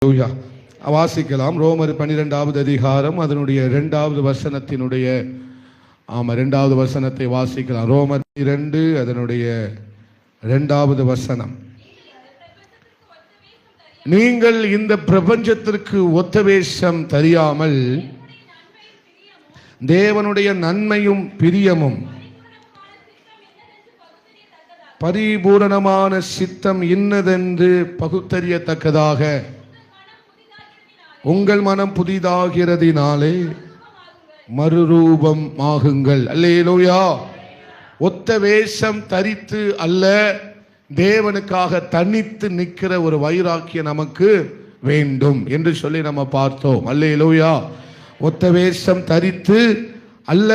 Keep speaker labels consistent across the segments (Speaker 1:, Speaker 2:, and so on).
Speaker 1: வாசிக்கலாம். ரோமர் 12வது அதிகாரம் அதனுடைய 2வது வசனத்தினுடைய 2வது வசனத்தை வாசிக்கலாம். ரோமர் 2 அதனுடைய 2வது வசனம். நீங்கள் இந்த பிரபஞ்சத்திற்கு ஒத்த வேஷம் தெரியாமல் தேவனுடைய நன்மையும் பிரியமும் பரிபூரணமான சித்தம் இன்னதென்று பகுத்தறியத்தக்கதாக உங்கள் மனம் புதிதாகிறதினாலே மறுரூபம் ஆகுங்கள். அல்லேலூயா. ஒத்த வேஷம் தரித்து அல்ல, தேவனுக்காக தனித்து நிற்கிற ஒரு வைராக்கியம் நமக்கு வேண்டும் என்று சொல்லி நம்ம பார்த்தோம். அல்லேலூயா. ஒத்த வேஷம் தரித்து அல்ல,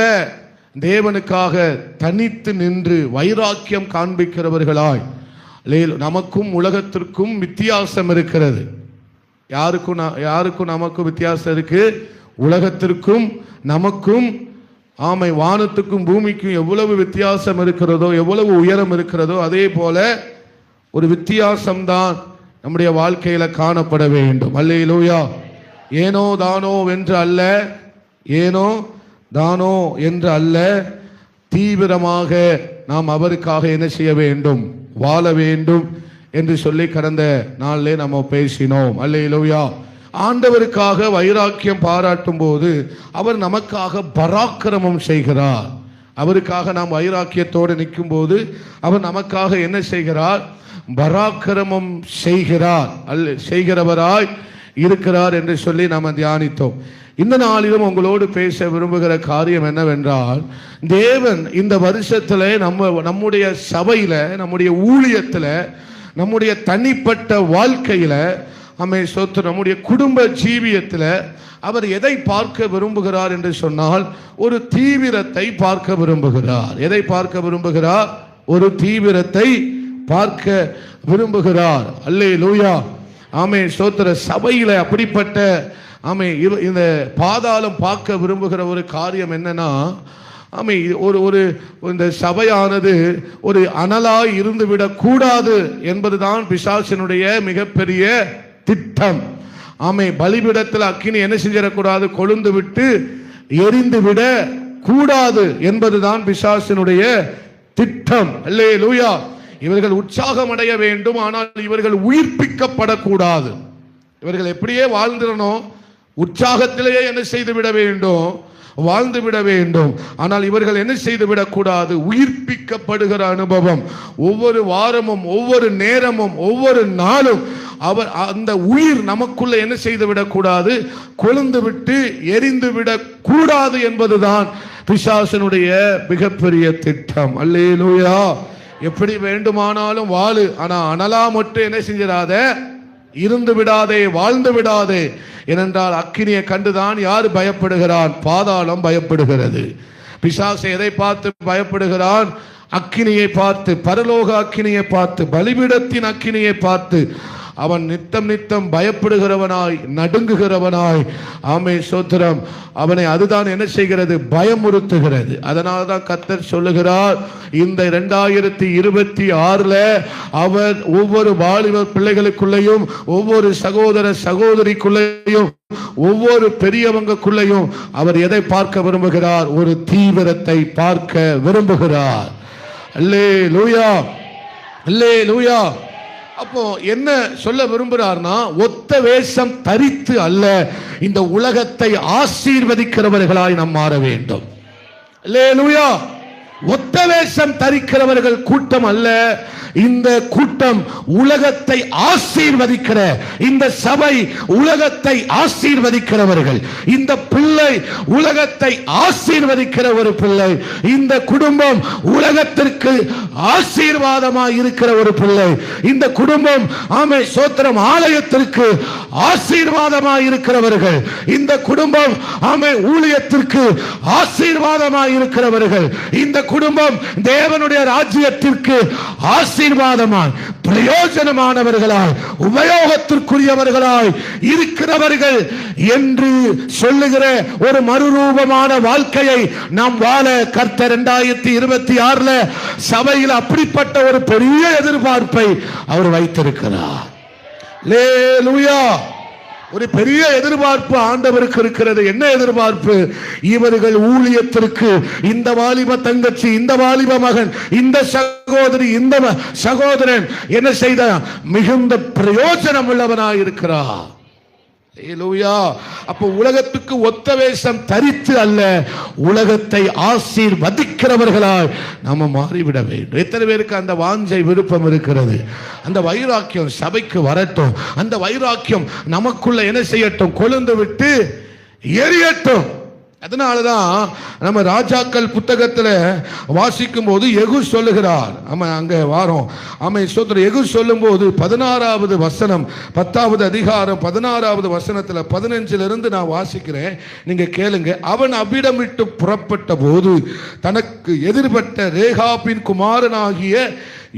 Speaker 1: தேவனுக்காக தனித்து நின்று வைராக்கியம் காண்பிக்கிறவர்களாய். நமக்கும் உலகத்திற்கும் வித்தியாசம் இருக்கிறது. யாருக்கும் நமக்கும் வித்தியாசம் இருக்கு. உலகத்திற்கும் நமக்கும், வானத்துக்கும் பூமிக்கும் எவ்வளவு வித்தியாசம் இருக்கிறதோ, எவ்வளவு உயரம் இருக்கிறதோ, அதே போல ஒரு வித்தியாசம்தான் நம்முடைய வாழ்க்கையில காணப்பட வேண்டும். அல்லேலூயா. ஏனோ தானோ என்று அல்ல, ஏனோ தானோ என்று அல்ல, தீவிரமாக நாம் அவருக்காக என்ன செய்ய வேண்டும்? வாழ வேண்டும் என்று சொல்லி கடந்த நாளிலே நம்ம பேசினோம். அல்லேலூயா. ஆண்டவருக்காக வைராக்கியம் பாராட்டும் போது அவர் நமக்காக பராக்கிரமம் செய்கிறார். அவருக்காக நாம் வைராக்கியத்தோடு நிற்கும் போது அவர் நமக்காக என்ன செய்கிறார்? பராக்கிரமம் செய்கிறார். செய்கிறவராய் இருக்கிறார் என்று சொல்லி நாம் தியானித்தோம். இந்த நாளிலும் உங்களோடு பேச விரும்புகிற காரியம் என்னவென்றால், தேவன் இந்த வருஷத்துல நம்முடைய சபையில, நம்முடைய ஊழியத்துல, நம்முடைய தனிப்பட்ட வாழ்க்கையில, நம்முடைய குடும்ப ஜீவியத்தில் அவர் எதை பார்க்க விரும்புகிறார் என்று சொன்னால், ஒரு தீவிரத்தை பார்க்க விரும்புகிறார். எதை பார்க்க விரும்புகிறார்? ஒரு தீவிரத்தை பார்க்க விரும்புகிறார். அல்லேலூயா. ஸ்தோத்திர. சபையில அப்படிப்பட்ட இந்த பாதாளம் பார்க்க விரும்புகிற ஒரு காரியம் என்னன்னா, ஒரு இந்த சபையானது ஒரு அனலாய் இருந்துவிடக் கூடாது என்பதுதான் பிசாசினுடைய மிகப்பெரிய திட்டம். பலிபீடத்தில் அக்கினி என்ன செஞ்சிடக்கூடாது? கொழுந்து விட்டு எரிந்து விட கூடாது என்பதுதான் பிசாசினுடைய திட்டம். அல்லேலூயா. இவர்கள் உற்சாகம் அடைய வேண்டும், ஆனால் இவர்கள் உயிர்ப்பிக்கப்படக்கூடாது. இவர்கள் எப்படியே வாழ்ந்திடணும், உற்சாகத்திலேயே என்ன செய்து விட வேண்டும்? வாழ்ந்து விட வேண்டும். ஆனால் இவர்கள் என்ன செய்து விடக்கூடாது? உயிர்ப்பிக்கப்படுகிற அனுபவம். ஒவ்வொரு வாரமும், ஒவ்வொரு நேரமும், ஒவ்வொரு நாளும் அவர் அந்த உயிர் நமக்குள்ள என்ன செய்து விடக்கூடாது? கொழுந்து விட்டு எரிந்து விடக் கூடாது என்பதுதான் பிசாசனுடைய மிகப்பெரிய திட்டம். அல்லேலூயா. எப்படி வேண்டுமானாலும் வாழு, ஆனா அனலா மட்டும் என்ன செஞ்சிடாத, இருந்து விடாதே, வாழ்ந்து விடாதே. ஏனென்றால் அக்கினியை கண்டுதான் யார் பயப்படுகிறான்? பாதாளம் பயப்படுகிறது. பிசாசு எதை பார்த்து பயப்படுகிறான்? அக்கினியை பார்த்து, பரலோக அக்கினியை பார்த்து, பலிபீடத்தின் அக்கினியை பார்த்து அவன் நித்தம் நித்தம் பயப்படுகிறவனாய், நடுங்குகிறவனாய். ஸ்தோத்திரம். அவனை அதுதான் என்ன செய்கிறது? பயமுறுத்துகிறது. அதனால்தான் கர்த்தர் சொல்லுகிறார், இந்த 2026 அவர் ஒவ்வொரு வாலிப பிள்ளைகளுக்குள்ளேயும், ஒவ்வொரு சகோதர சகோதரிக்குள்ளேயும், ஒவ்வொரு பெரியவங்களுக்குள்ளேயும் அவர் எதை பார்க்க விரும்புகிறார்? ஒரு தீவிரத்தை பார்க்க விரும்புகிறார். அல்லேலூயா. அல்லேலூயா. அப்போ என்ன சொல்ல விரும்புகிறார்னா, ஒத்த வேஷம் தரித்து அல்ல, இந்த உலகத்தை ஆசீர்வதிக்கிறவர்களாய் நாம் மாற வேண்டும். அல்லேலூயா. ஒத்த வேஷம் தரிக்கிறவர்கள் கூட்டம் அல்ல, இந்த கூட்டம் உலகத்தை ஆசீர்வதிக்கிற, இந்த சபை உலகத்தை ஆசீர்வதிக்கிறவர்கள். இந்த பிள்ளை உலகத்தை ஆசீர்வதிக்கிற ஒரு பிள்ளை. இந்த குடும்பம் உலகத்திற்கு ஆசீர்வாதமாய் இருக்கிற ஒரு பிள்ளை. இந்த குடும்பம் ஸ்தோத்திரம் ஆலயத்திற்கு ஆசீர்வாதமாய் இருக்கிறவர்கள். இந்த குடும்பம் ஊழியத்திற்கு ஆசீர்வாதமாய் இருக்கிறவர்கள். இந்த குடும்பம் தேவனுடைய ராஜ்யத்திற்கு ஆசீர்வாதமாய், பிரயோஜனமானவர்களாய், உபயோகத்திற்குரியவர்களாய் இருக்கிறவர்கள் என்று சொல்லுகிற ஒரு மறுரூபமான வாழ்க்கையை நாம் வாழ கர்த்தர் 2026 சபையில் அப்படிப்பட்ட ஒரு பெரிய எதிர்பார்ப்பை அவர் வைத்திருக்கிறார். அல்லேலூயா. ஒரு பெரிய எதிர்பார்ப்பு ஆண்டவருக்கு இருக்கிறது. என்ன எதிர்பார்ப்பு? இவர்கள் ஊழியத்திற்கு இந்த வாலிப தங்கச்சி, இந்த வாலிப மகன், இந்த சகோதரி, இந்த சகோதரன் என்ன செய்த மிகுந்த பிரயோஜனம் உள்ளவனாய் இருக்கிறார். அப்ப உலகத்துக்கு ஒத்த வேஷம் தரித்து அல்ல, உலகத்தை ஆசீர்வதிக்கிறவர்களாய் நாம மாறிவிட வேண்டும். எத்தனை பேருக்கு அந்த வாஞ்சை விருப்பம் இருக்கிறது? அந்த வைராக்கியம் சபைக்கு வரட்டும். அந்த வைராக்கியம் நமக்குள்ள என்ன செய்யட்டும்? கொழுந்து விட்டு எரியட்டும். அதனாலதான் நம்ம ராஜாக்கள் புத்தகத்துல வாசிக்கும் போது எகு சொல்லுகிறார். ஆமா, அங்க வாரோம். ஆமா, எகு சொல்லும் போது 16வது வசனம், 10வது அதிகாரம் 16வது வசனத்துல 15 நான் வாசிக்கிறேன், நீங்க கேளுங்க. அவன் அவ்விடம் விட்டு புறப்பட்ட போது தனக்கு எதிர்பட்ட ரேகாபின் குமாரனாகிய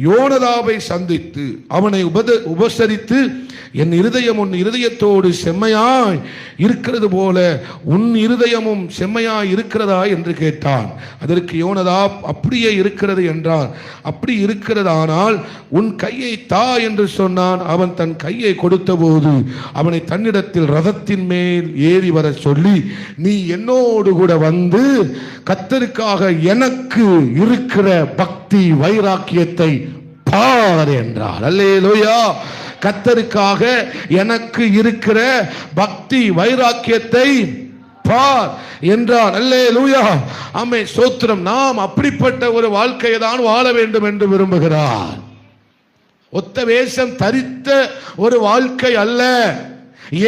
Speaker 1: யோனதாபை சந்தித்து அவனை உபசரித்து, என் இருதயம் உன் இருதயத்தோடு செம்மையாய் இருக்கிறது போல உன் இருதயமும் செம்மையாய் இருக்கிறதா என்று கேட்டான். அதற்கு யோனதாப் அப்படியே இருக்கிறது என்றான். அப்படி இருக்கிறதானால் உன் கையை தா என்று சொன்னான். அவன் தன் கையை கொடுத்த போது அவனை தன்னிடத்தில் ரதத்தின் மேல் ஏறி வர சொல்லி, நீ என்னோடு கூட வந்து கர்த்தருக்காக எனக்கு இருக்கிற பக்தி வைராக்கியத்தை பார் என்றார். அல்லேலூயா. கர்த்தருக்காக எனக்கு இருக்கிற பக்தி வைராக்கியத்தை பார் என்றார். அல்லேலூயா. ஆமென், ஸ்தோத்திரம். நாம் அப்படிப்பட்ட ஒரு வாழ்க்கையை தான் வாழ வேண்டும் என்று விரும்புகிறார். ஒத்த வேஷம் தரித்த ஒரு வாழ்க்கை அல்ல,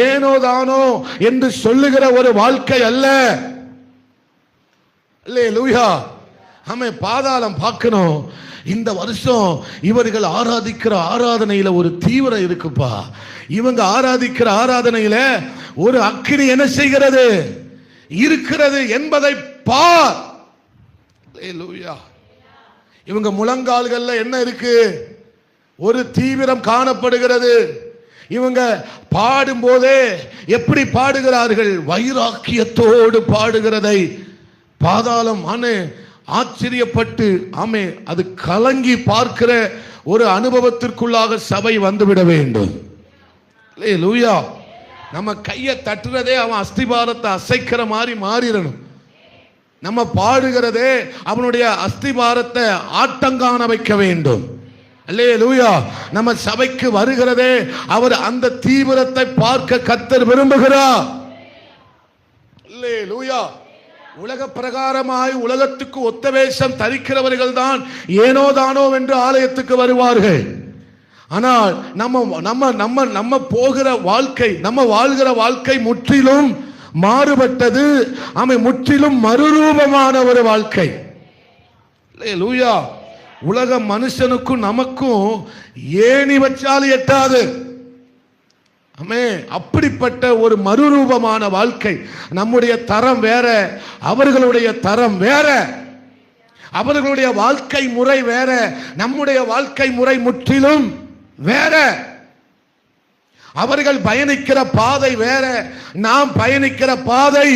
Speaker 1: ஏனோ தானோ என்று சொல்லுகிற ஒரு வாழ்க்கை அல்ல. அல்லேலூயா. ஆமென். பாதாளம் பார்க்கணும். இந்த வருஷம் இவர்கள் ஆராதிக்கிற ஆராதனையில ஒரு தீவிரம் இருக்குப்பா. இவங்க ஆராதிக்கிற ஆராதனையில ஒரு அக்கினி என்ன செய்கிறது? இருக்கிறது என்பதை பார். அல்லேலூயா. இவங்க முழங்கால்கள்ல என்ன இருக்கு? ஒரு தீவிரம் காணப்படுகிறது. இவங்க பாடும் போதே எப்படி பாடுகிறார்கள்? வைராக்கியத்தோடு பாடுகிறதை பாதாளம் ஆச்சரியப்பட்டு, ஆமே, அது கலங்கி பார்க்கிற ஒரு அனுபவத்திற்குள்ளாக சபை வந்துவிட வேண்டும். அல்லேலூயா. நம்ம கையை தட்டுறதே அவன் அஸ்திபாரத்தை அசைக்கிற மாதிரி மாறிடணும். நம்ம பாடுகிறதே அவனுடைய அஸ்திபாரத்தை ஆட்டங்காண வைக்க வேண்டும். அல்லேலூயா. நம்ம சபைக்கு வருகிறதே அவர் அந்த தீவிரத்தை பார்க்க கர்த்தர் விரும்புகிறார். அல்லேலூயா. உலக பிரகாரமாய் உலகத்துக்கு ஒத்த வேஷம் தரிக்கிறவர்கள் தான் ஏனோ தானோ என்று ஆலயத்துக்கு வருவார்கள். ஆனால் நம்ம போகிற வாழ்க்கை, நம்ம வாழ்கிற வாழ்க்கை முற்றிலும் மாறுபட்டது. முற்றிலும் மறுரூபமான ஒரு வாழ்க்கை. அல்லேலூயா. உலக மனுஷனுக்கும் நமக்கும் ஏணி வச்சால் எட்டாது. அப்படிப்பட்ட ஒரு மறுரூபமான வாழ்க்கை. நம்முடைய தரம் வேற, அவர்களுடைய தரம் வேற. அவர்களுடைய வாழ்க்கை முறை வேற, நம்முடைய வாழ்க்கை முறை முற்றிலும் வேற. அவர்கள் பயணிக்கிற பாதை வேற, நாம் பயணிக்கிற பாதை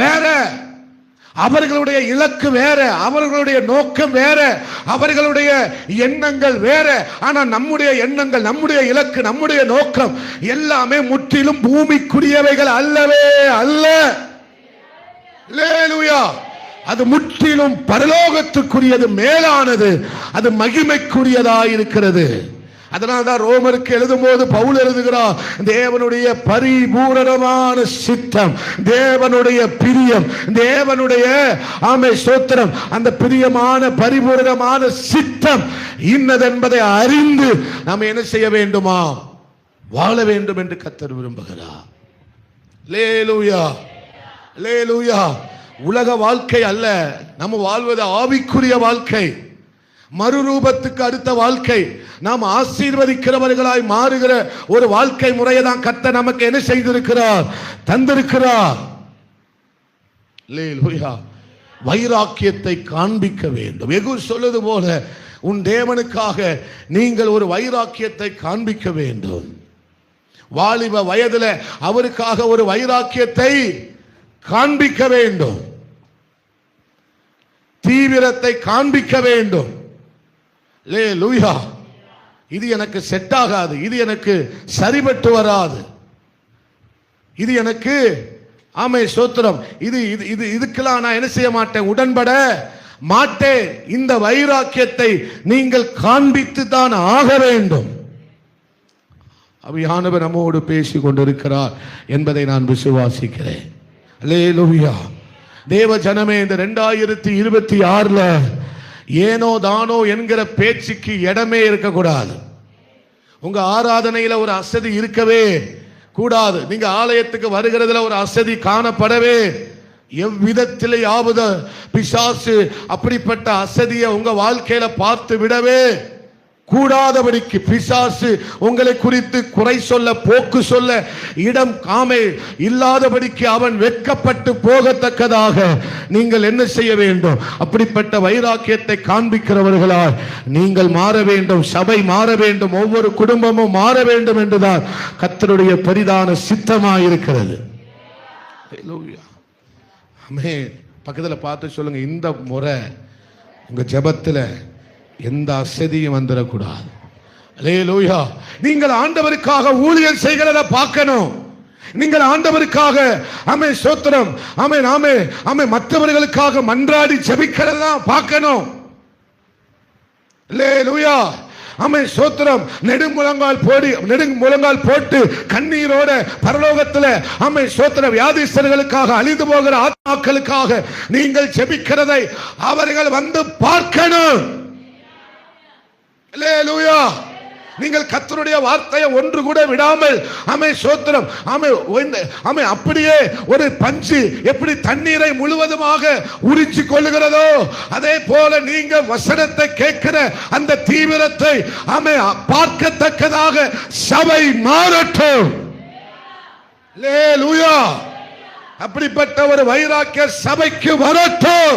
Speaker 1: வேற. அவர்களுடைய இலக்கு வேற, அவர்களுடைய நோக்கம் வேற, அவர்களுடைய எண்ணங்கள் வேற. ஆனா நம்முடைய எண்ணங்கள், நம்முடைய இலக்கு, நம்முடைய நோக்கம் எல்லாமே முற்றிலும் பூமிக்குரியவைகள் அல்லவே அல்ல. அல்லேலூயா. அது முற்றிலும் பரலோகத்துக்குரியது, மேலானது, அது மகிமைக்குரியதாய் இருக்கிறது. அதனால்தான் ரோமருக்கு எழுதும் போது பவுல் எழுதுகிறார், தேவனுடைய பரிபூரணமான சித்தம், தேவனுடைய பிரியம், தேவனுடைய ஸ்தோத்திரம், அந்த பிரியமான பரிபூரணமான சித்தம் இன்னதென்பதை அறிந்து நாம் என்ன செய்ய வேண்டுமா? வாழ வேண்டும் என்று கர்த்தர் விரும்புகிறார். அல்லேலூயா. அல்லேலூயா. உலக வாழ்க்கை அல்ல, நம்ம வாழ்வது ஆவிக்குரிய வாழ்க்கை, மறுரூபத்துக்கு அடுத்த வாழ்க்கை. நாம் ஆசீர்வதிக்கிறவர்களாய் மாறுகிற ஒரு வாழ்க்கை முறையை தான் கர்த்தர் நமக்கு என்ன செய்திருக்கிறார்? தந்திருக்கிறார். அல்லேலூயா. வைராக்கியத்தை காண்பிக்க வேண்டும். எகு சொல்லுது போல உன் தேவனுக்காக நீங்கள் ஒரு வைராக்கியத்தை காண்பிக்க வேண்டும். வாலிப வயதில் அவருக்காக ஒரு வைராக்கியத்தை காண்பிக்க வேண்டும். தீவிரத்தை காண்பிக்க வேண்டும். அல்லேலூயா. இது எனக்கு செட் ஆகாது, இது எனக்கு சரிபட்டு வராது. இது எனக்கு ஆமை சோத்திரம், இது இது இது இதுக்கெல்லாம் நான் என்ன செய்ய மாட்டேன், உடன்பட மாட்டேன். இந்த வைராக்கியத்தை நீங்கள் காண்பித்து தான் ஆக வேண்டும். ஆவியானவர் நம்மோடு பேசிக் கொண்டிருக்கிறார் என்பதை நான் விசுவாசிக்கிறேன். அல்லேலூயா. தேவ ஜனமே, இந்த 2026ல ஏனோ தானோ என்கிற பேச்சுக்கு இடமே இருக்கக்கூடாது. உங்க ஆராதனையில ஒரு அசதி இருக்கவே கூடாது. நீங்க ஆலயத்துக்கு வருகிறதுல ஒரு அசதி காணப்படவே எவ்விதத்திலேயாவது பிசாசு அப்படிப்பட்ட அசதியை உங்க வாழ்க்கையில பார்த்து விடவே கூடாதபடிக்கு, பிசாசு உங்களை குறித்து குறை சொல்ல, போக்கு சொல்ல இடம் காமே இல்லாதபடிக்கு அவன் வெட்கப்பட்டு போகத்தக்கதாக நீங்கள் என்ன செய்ய வேண்டும்? அப்படிப்பட்ட வைராக்கியத்தை காண்பிக்கிறவர்களால் நீங்கள் மாற வேண்டும். சபை மாற வேண்டும். ஒவ்வொரு குடும்பமும் மாற வேண்டும் என்றுதான் கர்த்தருடைய பெரிதான சித்தமாயிருக்கிறது. பக்கத்தில் பார்த்து சொல்லுங்க, இந்த முறை உங்க ஜெபத்துல எந்த அசதியும் வந்துடக்கூடாது. அல்லேலூயா. நீங்கள் ஆண்டவருக்காக ஊழியர் செய்கிறத பார்க்கணும். நீங்கள் ஆண்டவருக்காக ஆமே ஸ்தோத்திரம், ஆமே நாமே ஆமே மற்றவர்களுக்காக மன்றாடி ஜெபிக்கிறதா பார்க்கணும். அல்லேலூயா. ஆமே ஸ்தோத்திரம். நெடுமுழங்கால் போட்டு கண்ணீரோட பரலோகத்தில் ஆமே ஸ்தோத்திரம் வியாதிஸ்தர்களுக்காக, அழிந்து போகிற ஆத்மாக்களுக்காக நீங்கள் ஜெபிக்கிறதை அவர்கள் வந்து பார்க்கணும். அல்லேலூயா. நீங்கள் கர்த்தருடைய வார்த்தையை ஒன்று கூட விடாமல் ஆமே ஸ்தோத்திரம் ஆமே அப்படியே ஒரு பஞ்சு எப்படி தண்ணீரை முழுவதுமாக உறிஞ்சி கொள்ளுகிறதோ அதே போல நீங்க வசனத்தை கேட்கிற அந்த தீவிரத்தை ஆமே பார்க்கத்தக்கதாக சபை மாறட்டும். அல்லேலூயா. அப்படிப்பட்ட ஒரு வைராக்கிய சபைக்கு வரட்டும்.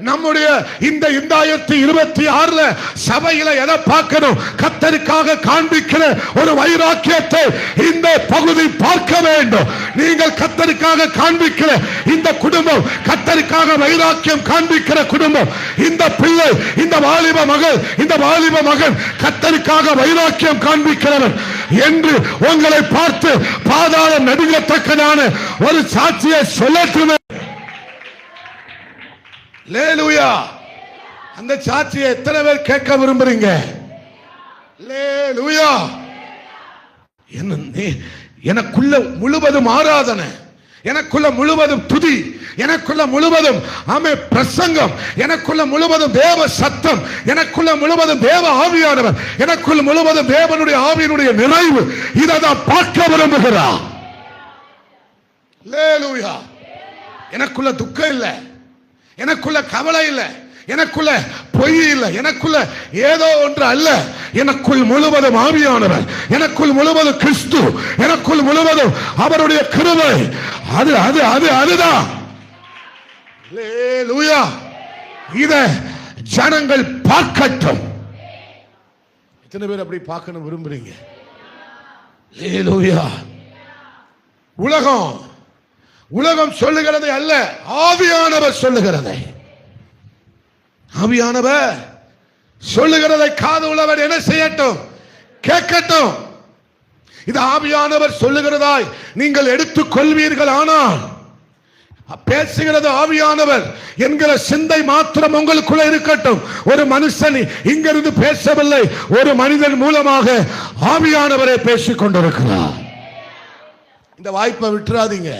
Speaker 1: நம்முடைய இந்த 2026ல சபையில எதை பார்க்கணும்? கர்த்தருக்காக காண்பிக்கிற ஒரு வைராக்கியத்தை இந்த பகுதி பார்க்க வேண்டும். நீங்கள் கர்த்தருக்காக காண்பிக்கிற இந்த குடும்பம், கர்த்தருக்காக வைராக்கியம் காண்பிக்கிற குடும்பம், இந்த பிள்ளை, இந்த வாலிப மகள், இந்த வாலிப மகன் கர்த்தருக்காக வைராக்கியம் காண்பிக்கிறவன் என்று உங்களை பார்த்து பாதாளம் நடுங்கத்தக்கதான ஒரு சாட்சியை சொல்லட்டுமே. அல்லேலூயா. அந்த சாட்சியை எத்தனை பேர் கேட்க விரும்புறீங்க? அல்லேலூயா. எனக்குள்ள முழுவதும் ஆராதனை, எனக்குள்ள முழுவதும் துதி, எனக்குள்ள முழுவதும் ஆமே பிரசங்கம், எனக்குள்ள முழுவதும் தேவ சத்தம், எனக்குள்ள முழுவதும் தேவ ஆவியானவர், எனக்குள்ள முழுவதும் தேவனுடைய ஆவியினுடைய நிறைவு, இதை தான் பார்க்க விரும்புகிறார். அல்லேலூயா. எனக்குள்ள துக்கம் இல்லை, எனக்குள்ள கவலை இல்லை, எனக்குள்ள பொய் இல்லை, எனக்குள்ள ஏதோ ஒன்று அல்ல. எனக்குள் முழுவதும் ஆவியானவர், எனக்குள் முழுவதும் கிறிஸ்து, எனக்குள் முழுவதும் அவருடைய கிருபை. அது அது அது அதுதான். அல்லேலூயா. இத ஜனங்கள் பார்க்கட்டும். எத்தனை பேர் அப்படி பார்க்கணும் விரும்புறீங்க? அல்லேலூயா. உலகம் சொல்லுகிறதை அல்ல, ஆவியானவர் சொல்லுகிறதை. ஆவியானவர் சொல்லுகிறதை காது உள்ளவர் என்ன செய்யட்டும்? கேட்கட்டும். இது ஆவியானவர் சொல்லுகிறதாய் நீங்கள் எடுத்துக் கொள்வீர்கள். ஆனால் பேசுகிறது ஆவியானவர் என்கிற சிந்தை மாத்திரம் உங்களுக்குள்ள இருக்கட்டும். ஒரு மனுஷன் இங்கிருந்து பேசவில்லை, ஒரு மனிதன் மூலமாக ஆவியானவரை பேசிக் கொண்டிருக்கிறார். இந்த வாய்ப்பை விட்டுறாதீங்க.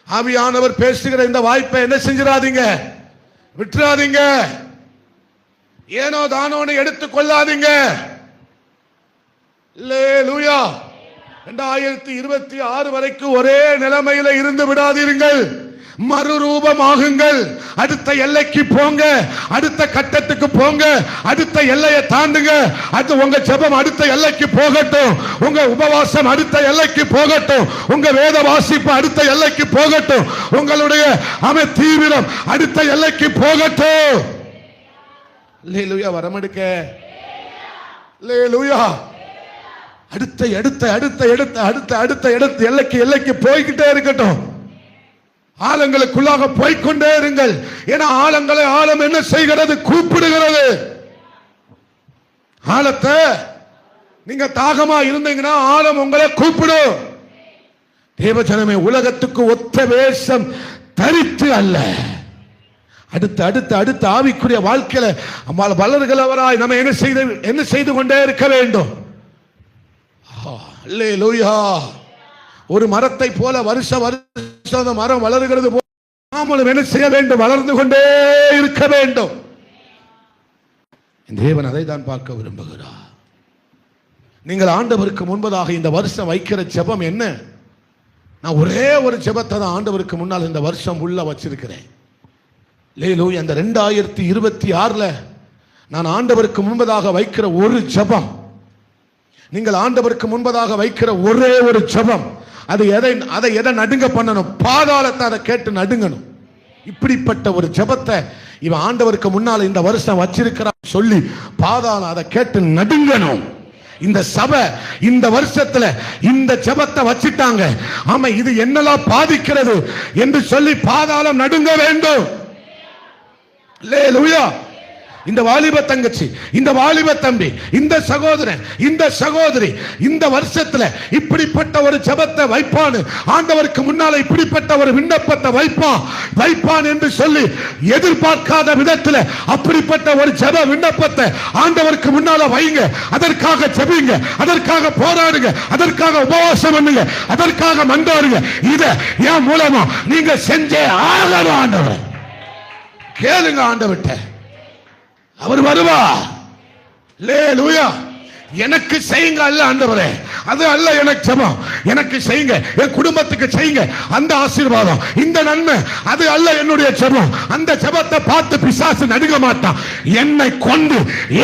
Speaker 1: ஆவியானவர் பேசுகிற இந்த வாய்ப்பை என்ன செஞ்சிடாதீங்க, விட்டுறாதீங்க. ஏனோ தானோன்னு எடுத்துக் கொள்ளாதீங்க. அல்லேலூயா. 2026 வரைக்கும் ஒரே நிலைமையில இருந்து விடாதீர்கள். மறுரூபமாகுங்கள். அடுத்த எல்லைக்கு போங்க, அடுத்த கட்டத்துக்கு போங்க, அடுத்த எல்லையை தாண்டுங்க. அது உங்க ஜெபம் அடுத்த எல்லைக்கு போகட்டும், உங்க உபவாசம் அடுத்த எல்லைக்கு போகட்டும், உங்க வேத வாசிப்பு அடுத்த எல்லைக்கு போகட்டும், உங்களுடைய தீவிரம் அடுத்த எல்லைக்கு போகட்டும். அல்லேலூயா. வரமெடுக்க. அல்லேலூயா. அடுத்த அடுத்த அடுத்த அடுத்த அடுத்த அடுத்த அடுத்த எல்லைக்கு போய்கிட்டே இருக்கட்டும். ஆழங்களுக்குள்ளாக போய்கொண்டே இருங்கள். ஏன்னா ஆழங்களை ஆழம் என்ன செய்கிறது? கூப்பிடுகிறது. ஆழத்தை நீங்க தாகமா இருந்தீங்கன்னா ஆழம் உங்களை கூப்பிடும். தேவஜனமே, உலகத்துக்கு ஒத்த வேஷம் தரித்து அல்ல, அடுத்து அடுத்து அடுத்து ஆவிக்குரிய வாழ்க்கையில வளர்கிறவராய் நம்ம என்ன செய்து கொண்டே இருக்க வேண்டும். அல்லேலூயா. ஒரு மரத்தை போல வருஷ வருஷம் மரம் வளர்கிறது போல நாமளும் என்ன செய்ய வேண்டும்? வளர்ந்து கொண்டே இருக்க வேண்டும். தேவன் அதை தான் பார்க்க விரும்புகிறார். நீங்கள் ஆண்டவருக்கு முன்பதாக இந்த வருஷம் வைக்கிற ஜெபம் என்ன? நான் ஒரே ஒரு ஜெபத்தை தான் ஆண்டவருக்கு முன்னால் இந்த வருஷம் உள்ள வச்சிருக்கிறேன். லேலூயா. அந்த 2026 நான் ஆண்டவருக்கு முன்பதாக வைக்கிற ஒரு ஜெபம், நீங்கள் ஆண்டவருக்கு முன்பதாக வைக்கிற ஒரே ஒரு ஜெபம், அதை எதை நடுங்க பண்ணணும்? பாதாளத்தை அதை கேட்டு நடுங்கணும். இப்படிப்பட்ட ஒரு ஜெபத்தை இவன் ஆண்டவருக்கு முன்னால் இந்த வருஷம் வச்சிருக்கிறான் சொல்லி பாதாளம் அதை கேட்டு நடுங்கணும். இந்த சபை இந்த வருஷத்துல இந்த ஜெபத்தை வச்சிட்டாங்க. ஆமா, இது என்னெல்லாம் பாதிக்கிறது என்று சொல்லி பாதாளம் நடுங்க வேண்டும். அல்லேலூயா. இந்த வாலிப தங்கச்சி, இந்த வாலிப தம்பி, இந்த சகோதரன், இந்த சகோதரி இந்த வருஷத்துல இப்படிப்பட்ட ஒரு ஜெபத்தை வைப்பான், ஆண்டவருக்கு முன்னால இப்படிப்பட்ட ஒரு விண்ணப்பத்தை வைப்பான் என்று சொல்லி எதிர்பார்க்காத விதத்துல அப்படிப்பட்ட ஒரு ஜெப விண்ணப்பத்தை ஆண்டவருக்கு முன்னால வைங்க. அதற்காக ஜெபிங்க, அதற்காக போராடுங்க, அதற்காக உபவாசம் பண்ணுங்க, அதற்காக மன்றாடுங்க. இத என் மூலமா நீங்க செஞ்சே ஆகணும். ஆண்டவர் கேளுங்க, ஆண்டவர்கிட்ட அவர் வருவா. அல்லேலூயா. எனக்கு செய்யுங்க அல்ல ஆண்டவரே, அது அல்ல எனக்கு ஜெபம். எனக்கு செய்யுங்க, என் குடும்பத்துக்கு செய்யுங்க, அந்த ஆசீர்வாதம், இந்த நன்மை, அது அல்ல என்னுடைய ஜெபம். அந்த ஜெபத்தை பார்த்து பிசாசு நடுங்க மாட்டான். என்னை கொண்டு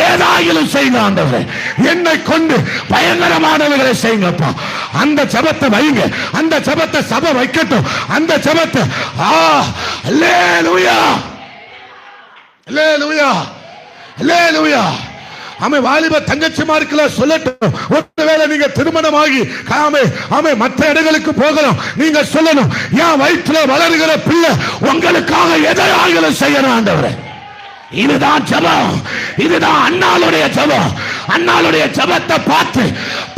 Speaker 1: ஏதாயிலும் செய்யுங்க ஆண்டவரே, என்னை கொண்டு பயங்கரமானவர்களை செய்யுங்கப்பா. அந்த ஜெபத்தை வைங்க, அந்த ஜெபத்தை சபை வைக்கட்டும். அந்த ஜெபத்தை அல்லேலூயா, அல்லேலூயா, அல்லேலூயா. ஆமே, வாலிப தங்கச்சிமார்களை சொல்லட்டும். ஒருவேளை நீங்க திருமணமாகி மற்ற இடங்களுக்கு போகலாம், நீங்க சொல்லணும், என் வயிற்றுல வளர்கிற பிள்ளை உங்களுக்காக எதையாகிலும் செய்யணும் ஆண்டவரே. இதுதான் ஜெபம், இதுதான் அன்னாளுடைய ஜெபம். அன்னாளுடைய ஜெபத்தை பார்த்து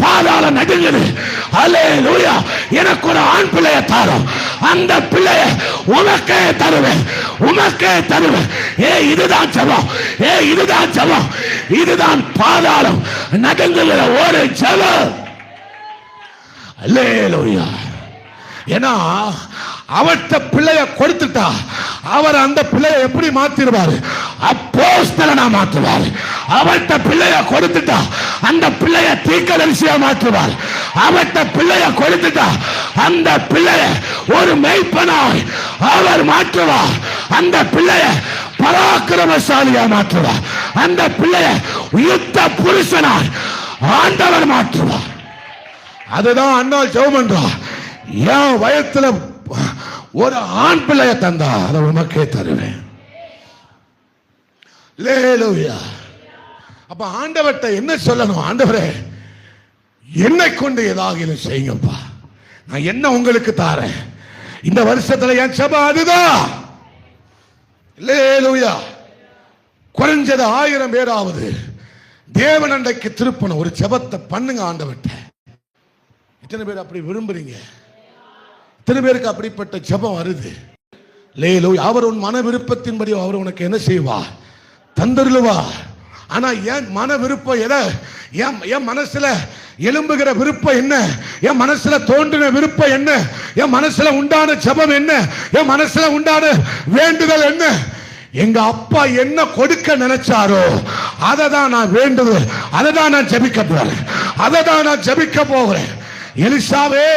Speaker 1: பாதாளம் நடுங்குது. அல்லேலூயா. எனக்கு ஒரு ஆண் பிள்ளைய தாரும், அந்த பிள்ளைய உனக்கே தருவேன், உனக்கே தருவேன். இதுதான் ஜெபம், இதுதான் ஜெபம், இதுதான் பாதாளம் நடுங்குகிற ஒரு ஜெபம். அல்லேலூயா. ஏன்னா அவர்கிட்ட பிள்ளைய கொடுத்துட்டா அவர் அந்த பிள்ளைய எப்படி மாத்திருவாரு? அப்போஸ்தலனா மாற்றுவார். அவர்கிட்ட பிள்ளைய கொடுத்துட்டா அந்த பிள்ளைய தீர்க்கதரிசியா மாற்றுவார். அவர்கிட்ட பிள்ளைய கொடுத்துட்டா அந்த பிள்ளைய ஒரு மெய்ப்பனாய் அவர் மாற்றுவார். அந்த பிள்ளைய பராக்கிரமசாலியா மாற்றுவார். அந்த பிள்ளைய யுத்த புருஷனாய் ஆண்டவர் மாற்றுவார். அதுதான் அண்ணாள் ஜெபம் என்றார். என் வயத்துல ஒரு ஆண் பிள்ளைய தந்தா அதை உனக்கே தருவேன். அல்லேலூயா. அப்ப ஆண்டவர்கிட்ட என்ன சொல்லணும்? ஆண்டவரே, என்னை கொண்டு ஏதாவது செய்யுங்கப்பா, நான் என்ன உங்களுக்கு தாரேன். இந்த வருஷத்துல என் ஜெபம் அதுதான். அல்லேலூயா. குறைஞ்சது 1000 பேராவது தேவன் அண்டைக்கு திருப்பணும். ஒரு ஜெபத்தை பண்ணுங்க ஆண்டவர்கிட்ட. எத்தனை பேர் அப்படி விரும்புறீங்க? எத்தனை பேருக்கு அப்படிப்பட்ட ஜெபம் வருது? லேலூயா. அவர் உன் மன விருப்பத்தின்படி அவர் உனக்கு என்ன செய்வார்? தந்தருளுவா. ஆனா என் மன விருப்பம் எதை? என் மனசுல எழும்புகிற விருப்பம் என்ன? என் மனசுல தோன்றின விருப்பம் என்ன? என் மனசுல உண்டான ஜெபம் என்ன? என் மனசுல உண்டான வேண்டுதல் என்ன? எங்க அப்பா என்ன கொடுக்க நினைச்சாரோ அதை தான் நான் வேண்டுதல், அதை தான் நான் ஜெபிக்க போறேன், அதை தான் நான் ஜெபிக்க போகிறேன். எலிசாவே,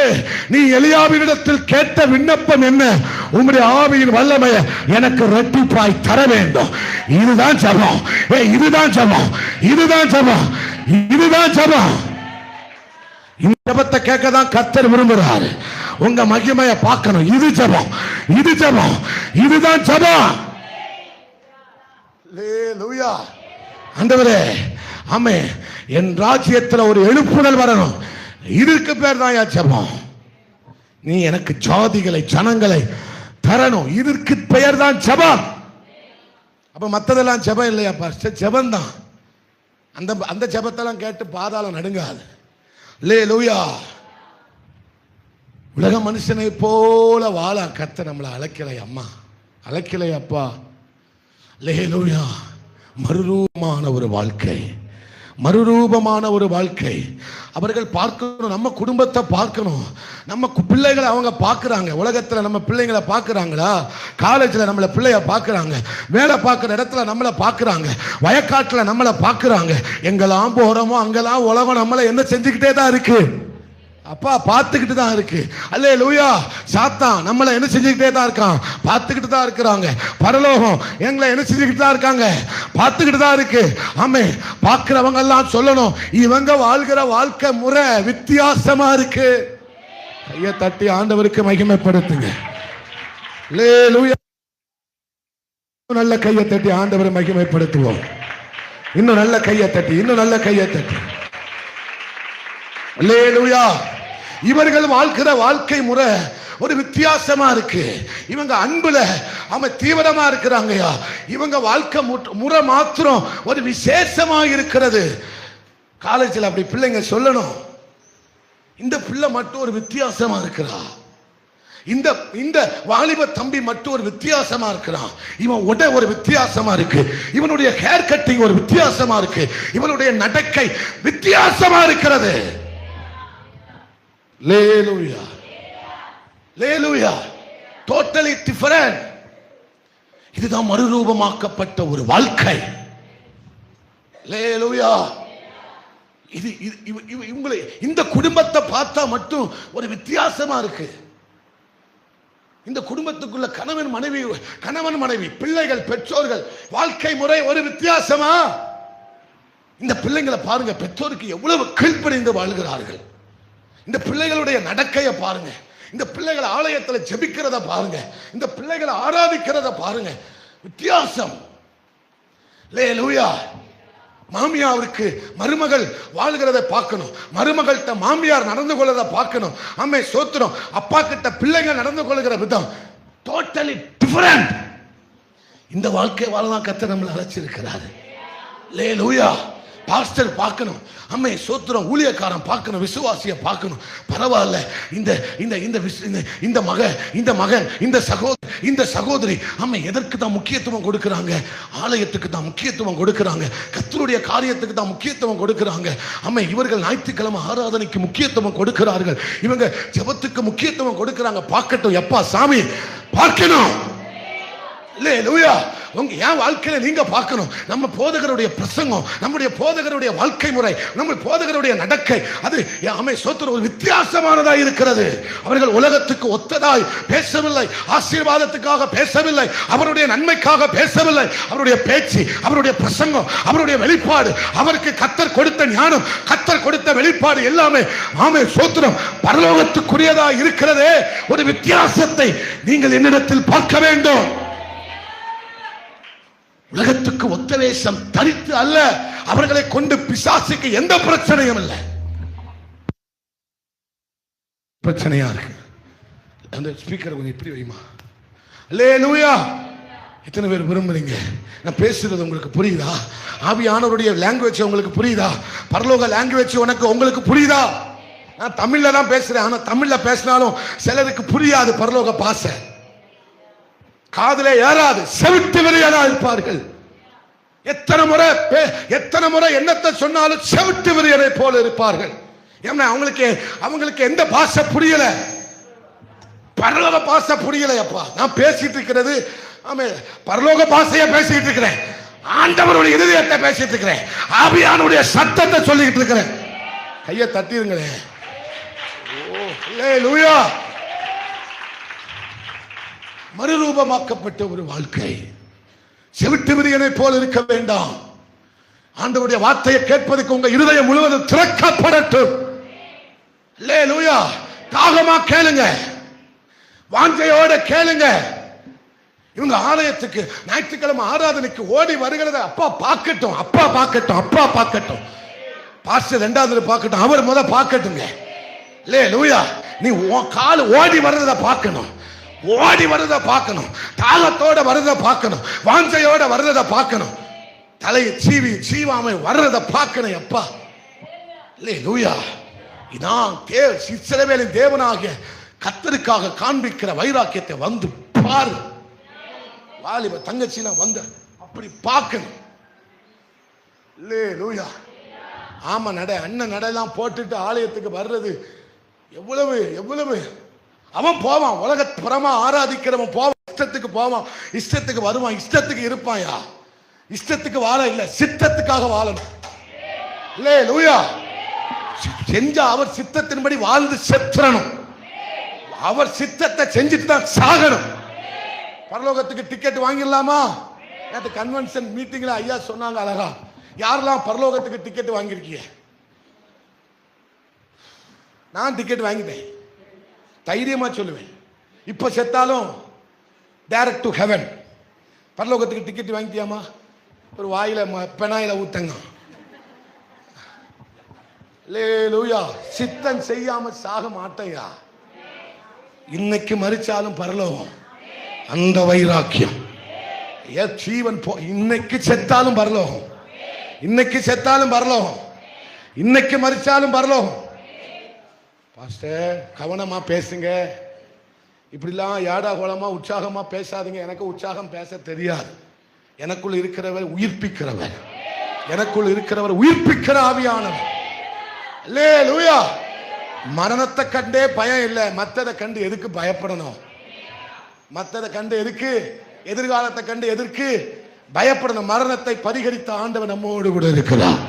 Speaker 1: நீ எலியாவினிடத்தில் கேட்ட விண்ணப்பம் என்ன? உம்முடைய ஆவியின் வல்லமையை எனக்கு இரட்டிப்பாய் தர வேண்டும். இதுதான் ஜெபம், இதுதான் ஜெபம், இதுதான் ஜெபம், இதுதான் ஜெபம். இந்த ஜெபத்தை கேட்க தான் கர்த்தர் விரும்புகிறார். உங்க மகிமையை பார்க்கணும். இது ஜெபம், இது ஜெபம், இதுதான் ஜெபம். அல்லேலூயா. ஆண்டவரே, ஆமே, என் ராஜ்யத்தில் ஒரு எழுப்புதல் வரணும். இதற்கு பேர் தான் ஜெபம். நீ எனக்கு ஜாதிகளை ஜனங்களை தரணும். இதற்கு பெயர் தான் ஜெபம். அப்ப மற்றதெல்லாம் ஜெபம் இல்லையா? ஜெபம் தான். அந்த ஜெபத்தெல்லாம் கேட்டு பாதாளம் நடுங்காது. அல்லேலூயா. உலக மனுஷனை போல வாழ கர்த்தர் நம்மளை அழைக்கலை அம்மா, அழைக்கலை அப்பா. அல்லேலூயா. மறுரூபமான ஒரு வாழ்க்கை, மறுரூபமான ஒரு வாழ்க்கை. அவர்கள் பார்க்கணும், நம்ம குடும்பத்தை பார்க்கணும், நம்ம பிள்ளைகளை அவங்க பார்க்குறாங்க. உலகத்தில் நம்ம பிள்ளைங்களை பார்க்குறாங்களா? காலேஜில் நம்மளை பிள்ளைய பார்க்குறாங்க, வேலை பார்க்குற இடத்துல நம்மளை பார்க்குறாங்க, வயக்காட்டில் நம்மளை பார்க்குறாங்க. எங்கெல்லாம் போகிறோமோ அங்கெல்லாம் உலகம் நம்மளை என்ன செஞ்சுக்கிட்டே தான் இருக்கு அப்பா, பார்த்துக்கிட்டு தான் இருக்கு. அல்லேலூயா. சாத்தான் நம்மளை என்ன செஞ்சுக்கிட்டே தான் இருக்கான், பார்த்துக்கிட்டு தான் இருக்கிறாங்க. பரலோகம் எங்களை என்ன செஞ்சுக்கிட்டு தான் இருக்காங்க, பார்த்துக்கிட்டு தான் இருக்கு. ஆமே, பார்க்கிறவங்க எல்லாம் சொல்லணும், இவங்க வாழ்கிற வாழ்க்கை முறை வித்தியாசமா இருக்கு. கையை தட்டி ஆண்டவருக்கு மகிமைப்படுத்துங்க. அல்லேலூயா. நல்ல கையை தட்டி ஆண்டவரை மகிமைப்படுத்துவோம். இன்னும் நல்ல கையை தட்டி, இன்னும் நல்ல கையை தட்டி. அல்லேலூயா. இவர்கள் வாழ்கிற வாழ்க்கை முறை ஒரு வித்தியாசமா இருக்கு. இவங்க அன்புல அவன் தீவிரமா இருக்கிறாங்கயா. இவங்க வாழ்க்கை முறை மாத்திரம் ஒரு விசேஷமா இருக்கிறது. காலேஜில் அப்படி பிள்ளைங்க சொல்லணும், இந்த பிள்ளை மட்டும் ஒரு வித்தியாசமா இருக்கிறா, இந்த இந்த வாலிப தம்பி மட்டும் ஒரு வித்தியாசமா இருக்கிறான், இவன் உடை ஒரு வித்தியாசமா இருக்கு, இவனுடைய ஹேர் கட்டிங் ஒரு வித்தியாசமா இருக்கு, இவனுடைய நடக்கை வித்தியாசமா இருக்கிறது. Hallelujah. Hallelujah. Totally different. இதுதான் மறுரூபமாக்கப்பட்ட ஒரு வாழ்க்கை. Hallelujah. இது இவங்களை இந்த குடும்பத்தை பார்த்தா மட்டும் ஒரு வித்தியாசமா இருக்கு. இந்த குடும்பத்துக்குள்ள கணவன் மனைவி பிள்ளைகள் பெற்றோர்கள் வாழ்க்கை முறை ஒரு வித்தியாசமா. இந்த பிள்ளைங்களை பாருங்க, பெற்றோருக்கு எவ்வளவு கீழ்ப்படிந்து வாழ்கிறார்கள். இந்த பிள்ளைகளுடைய நடக்கையை பாருங்க, இந்த பிள்ளைகள் ஆலயத்தில் ஜெபிக்கிறத பாருங்க, இந்த பிள்ளைகளை ஆராதிக்கிறத பாருங்க, வித்தியாசம். அல்லேலூயா. மாமியாருக்கு மருமகள் வாழ்கிறத பார்க்கணும், மருமகள்கிட்ட மாமியார் நடந்து கொள்றத பார்க்கணும். அம்மே சோத்திரம். அப்பா கிட்ட பிள்ளைங்க நடந்து கொள்கிற விதம் டோட்டலி டிஃபரண்ட். இந்த வாழ்க்கை வாழலாம் கர்த்தர் நம்மளை அழைச்சிருக்கிறாரு. அல்லேலூயா. பாஸ்டர் பார்க்கணும், அம்மே சோத்திரம், ஊழியக்காரன் பார்க்கணும், விசுவாசிய பார்க்கணும். பரவாயில்ல, இந்த மகன் இந்த சகோதரி அம்மே எதற்கு தான் முக்கியத்துவம் கொடுக்கிறாங்க? ஆலயத்துக்கு தான் முக்கியத்துவம் கொடுக்கிறாங்க, கர்த்தருடைய காரியத்துக்கு தான் முக்கியத்துவம் கொடுக்கிறாங்க. அம்மே இவர்கள் ஞாயிற்றுக்கிழமை ஆராதனைக்கு முக்கியத்துவம் கொடுக்கிறார்கள், இவங்க ஜெபத்துக்கு முக்கியத்துவம் கொடுக்கிறாங்க. பார்க்கட்டும் எப்பா சாமி, பார்க்கணும். அல்லேலூயா. உங்க என் வாழ்க்கையில நீங்க பார்க்கணும், நம்ம போதகருடைய பிரசங்கம், நம்முடைய போதகருடைய வாழ்க்கை முறை, நம்ம போதகருடைய நடக்கை, அது அமை சோத்திர ஒரு வித்தியாசமானதா இருக்கிறது. அவர்கள் உலகத்துக்கு ஒத்ததாய் பேசவில்லை, ஆசீர்வாதத்துக்காக பேசவில்லை, அவருடைய நன்மைக்காக பேசவில்லை. அவருடைய பேச்சு, அவருடைய பிரசங்கம், அவருடைய வெளிப்பாடு, அவருக்கு கர்த்தர் கொடுத்த ஞானம், கர்த்தர் கொடுத்த வெளிப்பாடு எல்லாமே ஆமே சோத்திரம் பரலோகத்துக்குரியதா இருக்கிறதே. ஒரு வித்தியாசத்தை நீங்கள் என்னிடத்தில் பார்க்க வேண்டும். உலகத்துக்கு ஒத்த வேஷம் தரித்து அல்ல, அவர்களை கொண்டு பிசாசுக்கு எந்த பிரச்சனையும் இல்லை. பிரச்சனையா இருக்கு. அந்த ஸ்பீக்கர் கொஞ்சம் இப்படி வைமா. அல்லேலூயா. எத்தனை பேர் விரும்புறீங்க? நான் பேசுறது உங்களுக்கு புரியுதா? ஆவியானவருடைய லாங்குவேஜ் உங்களுக்கு புரியுதா? பரலோக லாங்குவேஜ் உங்களுக்கு புரியுதா? நான் தமிழ்ல தான் பேசுறேன், ஆனா தமிழ்ல பேசினாலும் சிலருக்கு புரியாது. பரலோக பாசை காதிலே ஏறாது, செவிட்டு விரியனா இருப்பார்கள். எத்தனை முறை என்னத்தை சொன்னாலும் செவிட்டு விரியனை போல இருப்பார்கள். ஏன்னா அவங்களுக்கு எந்த பாஷை புரியல, பரலோக பாஷை புரியல. அப்பா நான் பேசிட்டு இருக்கிறது ஆமே பரலோக பாஷையை பேசிட்டு இருக்கிறேன், ஆண்டவருடைய இதயத்தை பேசிட்டு இருக்கிறேன், ஆவியானுடைய சத்தத்தை சொல்லிட்டு இருக்கிறேன். கையை தட்டிருங்களே. அல்லேலூயா. மறுரூபமாக்கப்பட்ட ஒரு வாழ்க்கை. செவிட்டு விரியனை போல் இருக்க வேண்டாம். ஆண்டவருடைய வார்த்தையை கேட்பதற்கு உங்க இருதயம் முழுவதும் திறக்கப்படட்டும். அல்லேலூயா. தாகமா கேளுங்க, வாஞ்சையோட கேளுங்க. இவங்க ஆலயத்துக்கு ஞாயிற்றுக்கிழமை ஆராதனைக்கு ஓடி வருகிறத அப்பா பார்க்கட்டும், அப்பா பார்க்கட்டும், அப்பா பார்க்கட்டும். பாஸ்டர் ரெண்டாவது பார்க்கட்டும், அவர் முத பார்க்கட்டுங்க. அல்லேலூயா. நீ கால் ஓடி வர்றத பார்க்கணும், ஓடி வருத பார்க்கணும், தாகத்தோட வருத பார்க்கணும், வாஞ்சையோட வருத பார்க்கணும், தலையை சீவாமை வர்றத பார்க்கணும். அப்பா அல்லேலூயா. இதான் இஸ்ரவேலின் தேவனாகிய கர்த்தருக்காக காண்பிக்கிற வைராக்கியத்தை வந்து பாரு. வாலிப தங்கச்சிலாம் வந்து அப்படி பார்க்கணும். அல்லேலூயா. ஆமா, நட அண்ணன் நடெல்லாம் போட்டுட்டு ஆலயத்துக்கு வர்றது எவ்வளவு எவ்வளவு. அவன் போவான், உலகப்புறமா ஆராதிக்கிறவன் போவான், இஷ்டத்துக்கு போவான், இஷ்டத்துக்கு வருவான், இஷ்டத்துக்கு இருப்பாயா. இஷ்டத்துக்கு வாழ இல்ல, சித்தத்துக்காக வாழணும். அல்லேலூயா. செஞ்ச அவர் சித்தத்தின்படி வாழ்ந்து செத்துறணும். அவர் சித்தத்தை செஞ்சுட்டு தான் சாகணும். பரலோகத்துக்கு டிக்கெட் வாங்கிடலாமா? நேற்று கன்வென்ஷன் மீட்டிங்ல ஐயா சொன்னாங்க அழகா, யாரெல்லாம் பரலோகத்துக்கு டிக்கெட் வாங்கியிருக்கீங்க? நான் டிக்கெட் வாங்கிட்டேன், தைரியமா சொல்லுவேன். இப்ப செத்தாலும் டைரக்ட் டு ஹெவன். பரலோகத்துக்கு டிக்கெட் வாங்கிட்டியாமா? ஒரு வாயில பெனாயில ஊத்தங்க. அல்லேலூயா. சித்தம் செய்யாம சாக மாட்டையா. இன்னைக்கு மரிச்சாலும் பரலோகம். அந்த வைராக்கியம் ஜீவன் இன்னைக்கு செத்தாலும் பரலோகம், இன்னைக்கு செத்தாலும் பரலோகம், இன்னைக்கு மரிச்சாலும் பரலோகம். பாஸ்டர் கவனமா பேசுங்க, இப்படிலாம் யாடா கோலமா உற்சாகமா பேசாதீங்க. எனக்கு உற்சாகம் பேச தெரியாது. எனக்குள் இருக்கிறவர் உயிர்ப்பிக்கிறவர், எனக்குள் இருக்கிறவர் உயிர்ப்பிக்கிற ஆவியானவர். அல்லேலூயா. மரணத்தை கண்டே பயம் இல்லை, மற்றதை கண்டு எதுக்கு பயப்படணும்? மற்றதை கண்டு எதுக்கு, எதிர்காலத்தை கண்டு எதற்கு பயப்படணும்? மரணத்தை பரிகரித்த ஆண்டவன் நம்மோடு கூட இருக்கிறார்.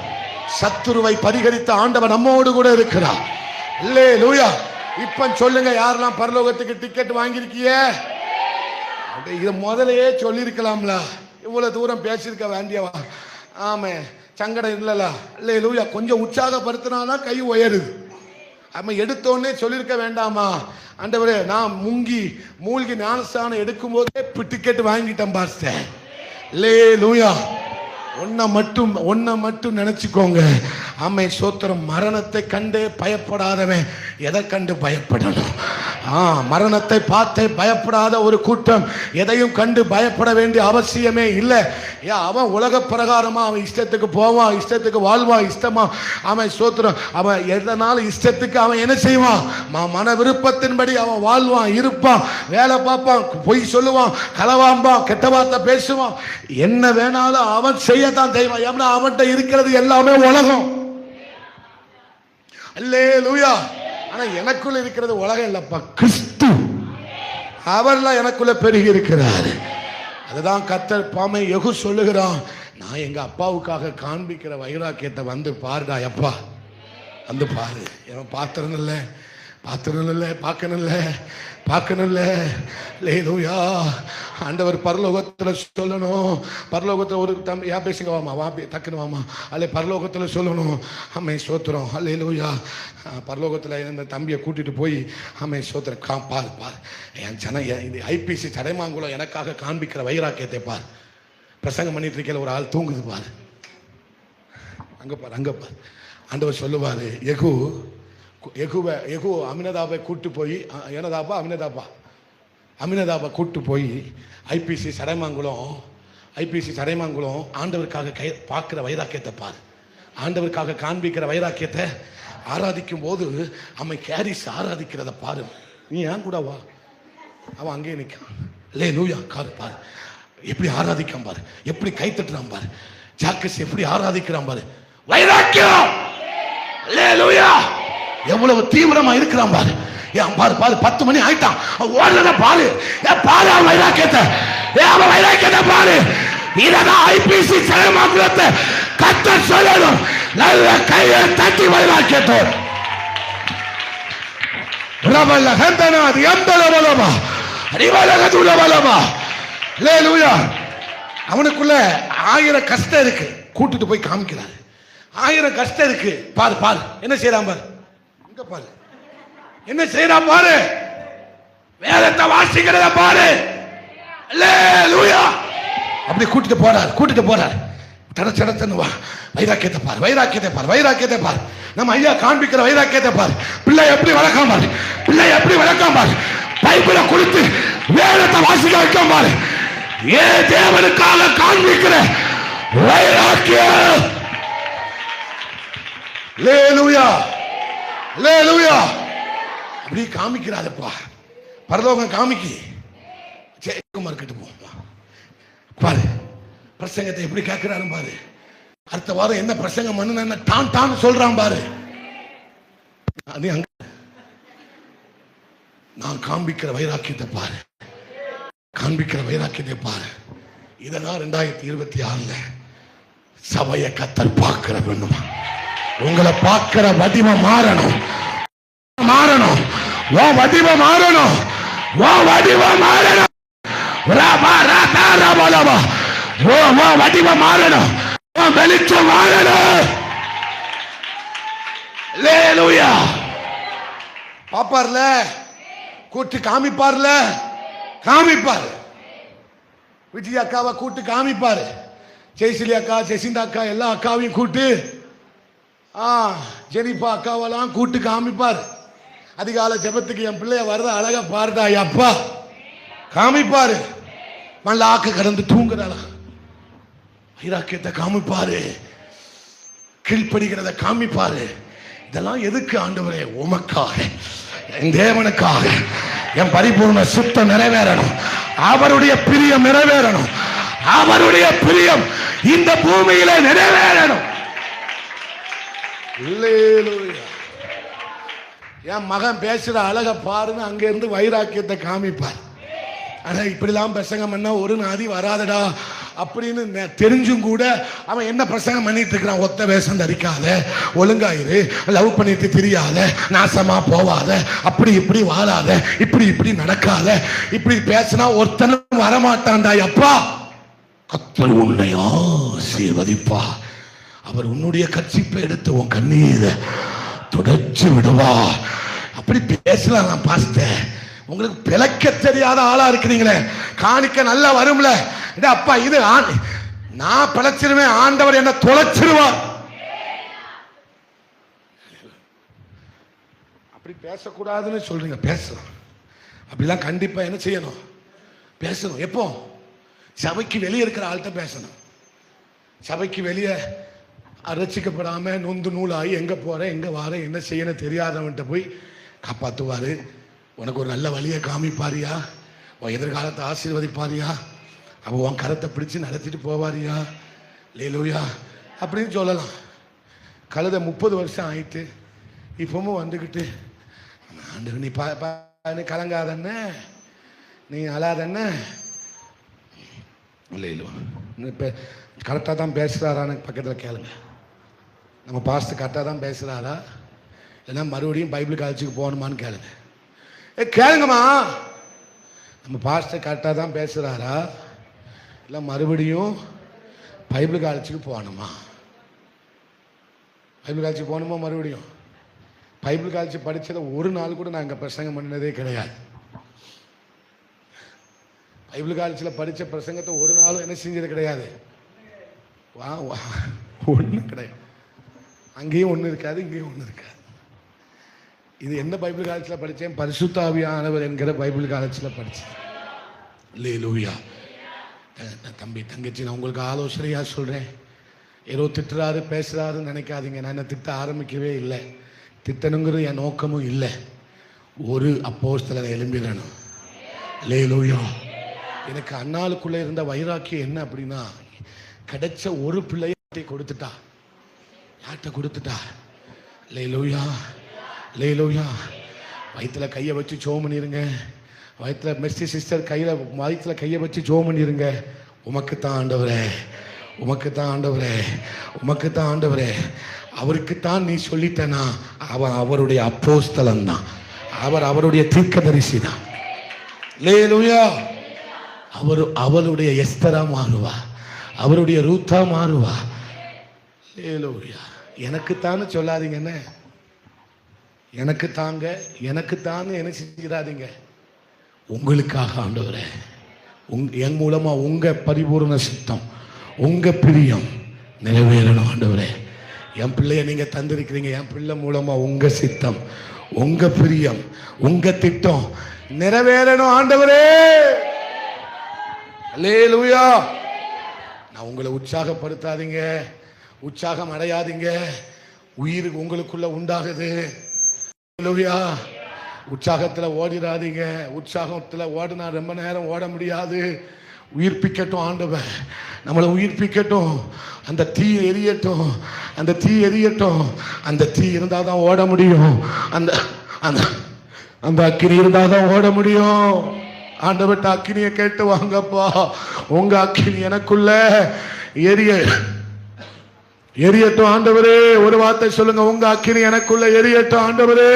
Speaker 1: சத்துருவை பரிகரித்த ஆண்டவன் நம்மோடு கூட இருக்கிறார். அல்லேலூயா. இப்ப சொல்லுங்க, யாரெல்லாம் பரலோகத்துக்கு டிக்கெட் வாங்கியிருக்கீங்க? இதை முதலையே சொல்லியிருக்கலாம்ல, இவ்வளவு தூரம் பேசியிருக்க வேண்டியவா? ஆமே, சங்கடம் இல்லல. அல்லேலூயா. கொஞ்சம் உற்சாகப்படுத்தினாதான் கை உயருது. நம்ம எடுத்தோன்னே சொல்லியிருக்க வேண்டாமா? ஆண்டவரே, நான் மூழ்கி ஞானஸ்தானம் எடுக்கும் போதே டிக்கெட் வாங்கிட்டேன் பாஸ்டர். அல்லேலூயா. ஒன்ன மட்டும் நினைச்சுக்கோங்க. ஆமை சோத்திரம். மரணத்தை கண்டே பயப்படாதவன் எதை கண்டு பயப்படணும்? மரணத்தை பார்த்தே பயப்படாத ஒரு கூட்டம் எதையும் கண்டு பயப்பட வேண்டிய அவசியமே இல்லை. அவன் உலக பிரகாரமா அவன் இஷ்டத்துக்கு போவான், இஷ்டத்துக்கு வாழ்வான், இஷ்டமா அவன் சோத்திரம். அவன் எதனாலும் இஷ்டத்துக்கு அவன் என்ன செய்வான்? மன விருப்பத்தின்படி அவன் வாழ்வான், இருப்பான், வேலை பார்ப்பான், பொய் சொல்லுவான், களவாம்பான், கெட்ட வார்த்தை பேசுவான், என்ன வேணாலும் அவன் செய்யத்தான் செய்வான். ஏன்னா அவன்கிட்ட இருக்கிறது எல்லாமே உலகம். அல்லேலூயா. ஆனா எனக்குள்ள இருக்கிறது உலகம் இல்லப்பா, கிறிஸ்து. அவர்லாம் எனக்குள்ள பெருகி இருக்கிறார். அதுதான் கர்த்தர் பாமை யெகூ சொல்லுகிறான், நான் எங்க அப்பாவுக்காக காண்பிக்கிற வைராக்கியத்தை வந்து பாருடா அப்பா, வந்து பாரு. எவன் பாத்திரம் இல்லை, பார்க்கணும். அல்லேலூயா. ஆண்டவர் பரலோகத்துல சொல்லணும். பரலோகத்துல ஒரு பேசுங்க வாமா, டக்குன்னு வாமா. அல்ல பரலோகத்துல சொல்லணும். அம்மை சோத்திரம். அல்லேலூயா. பரலோகத்துல இந்த தம்பியை கூட்டிட்டு போய் அம்மை சோத்திரம் பாரு என் இது ஐபிசி சடைமாங்குளம் எனக்காக காண்பிக்கிற வைராக்கியத்தை பார். பிரசங்கம் பண்ணிட்டு இருக்கையில ஒரு ஆள் தூங்குது பாரு, அங்க பாரு. ஆண்டவர் சொல்லுவாரு, யெகூ அமினதாபை கூட்டு போய், அமினதாபை கூட்டு போய் ஐபிசி சடைமாங்குளம் ஆண்டவருக்காக பார்க்கிற வைராக்கியத்தை பார். ஆண்டவருக்காக காண்பிக்கிற வைராக்கியத்தை ஆராதிக்கும் போது அம்மை கேரிஸ் ஆராதிக்கிறத பாரு. நீ ஏன் கூட வா, அவன் அங்கேயே நிற்கான். அல்லேலூயா. காரு பாரு, எப்படி ஆராதிக்கான் பாரு, எப்படி கை தட்டுறான் பாரு. ஜாக்கஸ் எப்படி ஆராதிக்கிறான் பாரு. வைராக்கியம். அல்லேலூயா. எவ்வளவு தீவிரமா இருக்கிறான் பாரு. பாரு 10 மணி ஆயிட்டான், ஓடுறத பாரு. வைராக்கியத்தை பாரு. இததான் ஐபிசி சடைமாங்குளத்தை கர்த்தர் சொல்லணும். நல்ல கையை தட்டி வைராக்கியத்தை அவனுக்குள்ள 1000 கஷ்டம் இருக்கு, கூட்டிட்டு போய் காமிக்கிறாரு. 1000 கஷ்டம் இருக்கு, பாரு என்ன செய்யறான் பாரு. பாரு என்ன செய்யறான் பாரு. வேதத்தை வாசிக்கிறத பாரு. அல்லேலூயா. அப்படி கூட்டிட்டு போறார். தடச்சடத்தன்னு வா. வைராக்கியத்தை பாரு. நம்ம ஐயா காண்பிக்கிற வைராக்கியத்தை பாரு. பிள்ளை எப்படி வளர்க்காம பாரு. பைபிளை கொடுத்து வேதத்தை வாசிக்க வைக்காம பாரு. ஏ தேவனுக்காக காண்பிக்கிற வைராக்கியம். அல்லேலூயா. அப்படி காமிக்கிறாதப்பா, பரலோகம் காமிக்கி இருக்கட்டு போ பாரு. பிரசங்கத்தை எப்படி கேட்கிறாரு பாரு. அடுத்த வாரம் என்ன பிரசங்கம் பண்ணு டான் டான் சொல்றான் பாரு. நான் காண்பிக்கிற வைராக்கியத்தை பாரு, காண்பிக்கிற வைராக்கியத்தை பாரு. இதெல்லாம் 2026 சபையை கத்தர் பார்க்கிற வேண்டுமா? உங்களை பார்க்கிற வடிவம் மாறணும், மாறணும், வடிவம் மாறணும், வடிவம் மாறணும், வடிவம் மாறணும், வெளிச்சம் மாறணும். பாப்பார்ல, கூட்டு காமிப்பார்ல, காமிப்பாரு. விஜய் அக்காவை கூட்டு காமிப்பாரு, ஜெய்சிலி அக்கா, ஜெசிந்தா அக்கா, எல்லா அக்காவையும் கூட்டு, ஜெனிபா அக்காவெல்லாம் கூட்டு காமிப்பார். அதிகால ஜெபத்துக்கு என் பிள்ளைய வர்றத அழகா பாருடா அப்பா காமிப்பாரு. மல்லாக்க கடந்து தூங்குறாளா, வைராக்கியத்தை காமிப்பாரு, கீழ்ப்படுகிறத காமிப்பாரு. இதெல்லாம் எதுக்கு ஆண்டவரே? உமக்காக, என் தேவனுக்காக, என் பரிபூர்ண சுத்தம் நிறைவேறணும், அவருடைய பிரியம் நிறைவேறணும், அவருடைய பிரியம் இந்த பூமியில நிறைவேறணும். என் மகன் பேசுற அழக பாருன்னு அங்க இருந்து வைராக்கியத்தை காமிப்பார். ஆனா இப்படிலாம் பிரசங்கம் பண்ணா ஒரு நாதி வராதடா அப்படின்னு தெரிஞ்சும் கூட அவன் என்ன பிரசங்கம் பண்ணிட்டு இருக்கிறான்? ஒத்த வேஷம் தரிக்காத, ஒழுங்காயிரு, லவ் பண்ணிட்டு தெரியாத, நாசமா போவாத, அப்படி இப்படி வாழாத, இப்படி இப்படி நடக்காத, இப்படி பேசினா ஒருத்தனும் வரமாட்டான்டா. அப்பா கர்த்தர் உன்னை ஆசீர்வதிப்பா, அவர் உன்னுடைய கட்சிப்பை எடுத்து உன் கண்ணீரை தொடச்சு விடுவா. அப்படி பேசலாம். நான் பாஸ்டர், உங்களுக்கு பிழைக்க தெரியாத ஆளா இருக்கிறீங்களே, காணிக்க நல்லா வரும்ல, அப்பா இது நான் பிழைச்சிருவேன், ஆண்டவர் என்ன தொலைச்சிருவார். அப்படி பேசக்கூடாதுன்னு சொல்றீங்க, பேசலாம். அப்படிலாம் கண்டிப்பா என்ன செய்யணும்? பேசணும். எப்போ? சபைக்கு வெளியே இருக்கிற ஆள்கிட்ட பேசணும். சபைக்கு வெளியே ரசிக்கப்படாம நொந்து நூலாகி எங்க போற எங்க வார என்ன செய்யணும் தெரியாதவன்கிட்ட போய் காப்பாத்துவாரு. உனக்கு ஒரு நல்ல வழியை காமிப்பாரியா, உன் எதிர்காலத்தை ஆசீர்வதிப்பாரியா, அப்போ உன் கரத்தை பிடிச்சு நடத்திட்டு போவாரியா, லேலூயா அப்படின்னு சொல்லலாம். கழுத 30 வருஷம் ஆயிட்டு இப்பவும் வந்துக்கிட்டு, நீ கலங்காதன்ன, நீ அழாதன்ன, இல்லையிலோ இப்போ கரெக்டாக தான் பேசுகிறாரான்னு பக்கத்தில் கேளுங்க. நம்ம பாஸ்டர் கரெக்டாக தான் பேசுகிறாரா, இல்லைன்னா மறுபடியும் பைபிள் காலேஜுக்கு போகணுமான்னு கேளுங்க. கேளுங்கம்மா, நம்ம பாஸ்டர் கரெக்டாக தான் பேசுகிறாரா, இல்லை மறுபடியும் பைபிள் காலேஜுக்கு போகணுமா? பைபிள் காலேஜுக்கு போகணுமா? மறுபடியும் பைபிள் காலேஜ் படித்ததை ஒரு நாள் கூட நான் இங்கே பிரசங்கம் பண்ணினதே கிடையாது. பைபிள் காலேஜில் படித்த பிரசங்கத்தை ஒரு நாளும் என்ன செஞ்சது கிடையாது. ஒன்றும் கிடையாது. அங்கேயும் ஒன்று இருக்காது, இங்கேயும் ஒன்று இருக்காது. இது என்ன பைபிள் காலேஜில் படித்தேன்? பரிசுத்த ஆவியானவர் என்கிற பைபிள் காலேஜில் படித்தேன். அல்லேலூயா. தம்பி தங்கச்சி, நான் உங்களுக்கு ஆலோசனையாக சொல்கிறேன். ஏதோ திட்டுறாரு பேசுகிறாருன்னு நினைக்காதீங்க. நான் என்ன திட்ட ஆரம்பிக்கவே இல்லை, திட்டணுங்கிறது என் நோக்கமும் இல்லை. ஒரு அப்போஸ்தலனை எழும்பிடணும். அல்லேலூயா. எனக்கு அண்ணாளுக்குள்ளே இருந்த வைராக்கியம் என்ன அப்படின்னா, கிடைச்ச ஒரு பிள்ளையை கொடுத்துட்டா, யார்கிட்ட கொடுத்துட்டா? லேலூயா, லேலூயா. வயிற்றுல கையை வச்சு ஜெபம் பண்ணிருங்க. வயிற்றுல மெர்சி சிஸ்டர் கையில் வயிற்றுல கையை வச்சு ஜெபம் பண்ணிருங்க. உமக்கு தான் ஆண்டவரே, உமக்கு தான் ஆண்டவரே, உமக்கு தான் ஆண்டவரே. அவருக்குத்தான் நீ சொல்லிட்டனா, அவன் அவருடைய அப்போஸ்தலன் தான், அவர் அவருடைய தீர்க்கதரிசி தான். லேலூயா. அவருடைய எஸ்தரா மாறுவா, அவருடைய ரூத்தா மாறுவா. லேலூயா. எனக்குத்தான்னு சொல்லாதீங்கன்னு, எனக்கு தாங்க, எனக்கு தாங்க என்ன செஞ்சிடாதீங்க. உங்களுக்காக ஆண்டவரே, என் மூலமா உங்க பரிபூர்ண சித்தம், உங்க பிரியம் நிறைவேறணும் ஆண்டவரே. என் பிள்ளைய நீங்க தந்திருக்கிறீங்க, என் பிள்ளை மூலமா உங்க சித்தம், உங்க பிரியம், உங்க திட்டம் நிறைவேறணும் ஆண்டவரே. அல்லேலூயா. நான் உங்களை உற்சாகப்படுத்தாதீங்க, உற்சாகம் அடையாதீங்க. உயிர் உங்களுக்குள்ள உண்டாகுது. அல்லேலூயா. உற்சாகத்தில் ஓடிடாதீங்க. உற்சாகத்தில் ஓடினா ரொம்ப நேரம் ஓட முடியாது. உயிர்ப்பிக்கட்டும் ஆண்டவன், நம்மளை உயிர்ப்பிக்கட்டும். அந்த தீ எரியட்டும், அந்த தீ எரியட்டும். அந்த தீ இருந்தால் தான் ஓட முடியும். அந்த அந்த அந்த அக்கினி இருந்தால் தான் ஓட முடியும். ஆண்டவட்ட அக்கினியை கேட்டு வாங்கப்பா. உங்க அக்கினி எனக்குள்ள எரியட்டும் ஆண்டவரே. ஒரு வார்த்தை சொல்லுங்க, உங்க அக்கினி எனக்குள்ள எரியட்டும் ஆண்டவரே.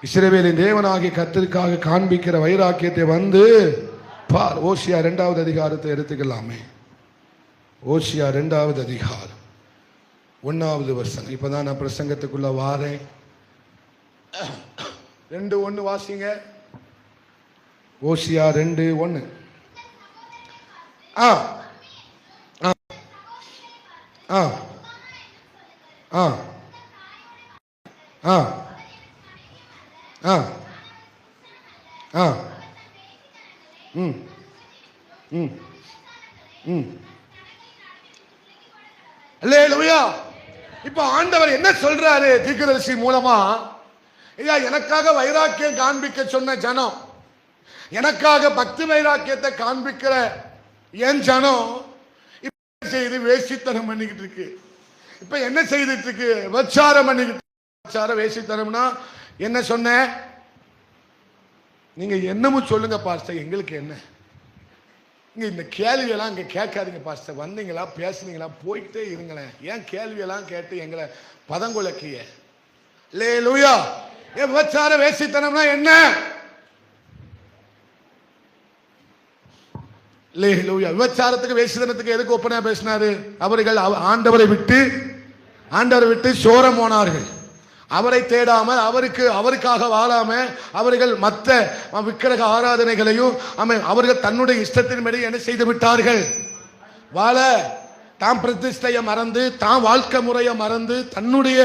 Speaker 1: இஸ்ரவேலின் தேவனாகிய கர்த்தருக்காக காண்பிக்கிற வைராக்கியத்தை வந்து பார். ஓசியா 2வது அதிகாரத்தை எடுத்துக்கலாமே. ஓசியா 2வது அதிகாரம் 1வது வசனம். இப்பதான் நான் பிரசங்கத்துக்குள்ள வாரேன். 2:1 வாசிங்க. ஓசியா 2:1. ஆ ஆ ஆ ஆ ஆ ஆ ஆ ம் ம் ம். அல்லேலூயா. இப்ப ஆண்டவர் என்ன சொல்றாரு தீர்க்கதரிசி மூலமா? ஐயா, எனக்காக வைராக்கியம் காண்பிக்க சொன்ன ஜனம், எனக்காக பக்தி வைராக்கியத்தை காண்பிக்கிற என் ஜனம் இப்ப செய்து வேசித்தனம் பண்ணிக்கிட்டு இருக்கு. இப்ப என்ன செய்துட்டு இருக்கு? விபச்சாரம் பண்ணிக்கிட்டு. விபச்சாரம் வேசித்தனம்னா என்ன சொன்ன? நீங்க என்னமும் சொல்லுங்க பாஸ்டர், எங்களுக்கு என்ன? இங்க இந்த கேள்வியெல்லாம் இங்க கேட்காதீங்க பாஸ்டர். வந்தீங்களா, பேசுனீங்களா, போயிட்டே இருங்களேன். ஏன் கேள்வியெல்லாம் கேட்டு எங்களை பதங்குலக்கிய? அல்லேலூயா. விபச்சார வேசித்தனம்னா என்ன? அல்லேலூயா. விபச்சாரத்துக்கு வேசித்தனத்துக்கு எதுக்கு ஒப்பனையா பேசினாரு? அவர்கள் ஆண்டவரை விட்டு சோரம் போனார்கள். அவரை தேடாமல், அவருக்காக வாழாம அவர்கள் மற்ற விக்கிரக ஆராதனைகளையும் அவர்கள் தன்னுடைய இஷ்டத்தின்படி என்ன செய்து விட்டார்கள்? வாழ தாம் பிரதிஷ்டையை மறந்து, தாம் வாழ்க்கை முறையை மறந்து, தன்னுடைய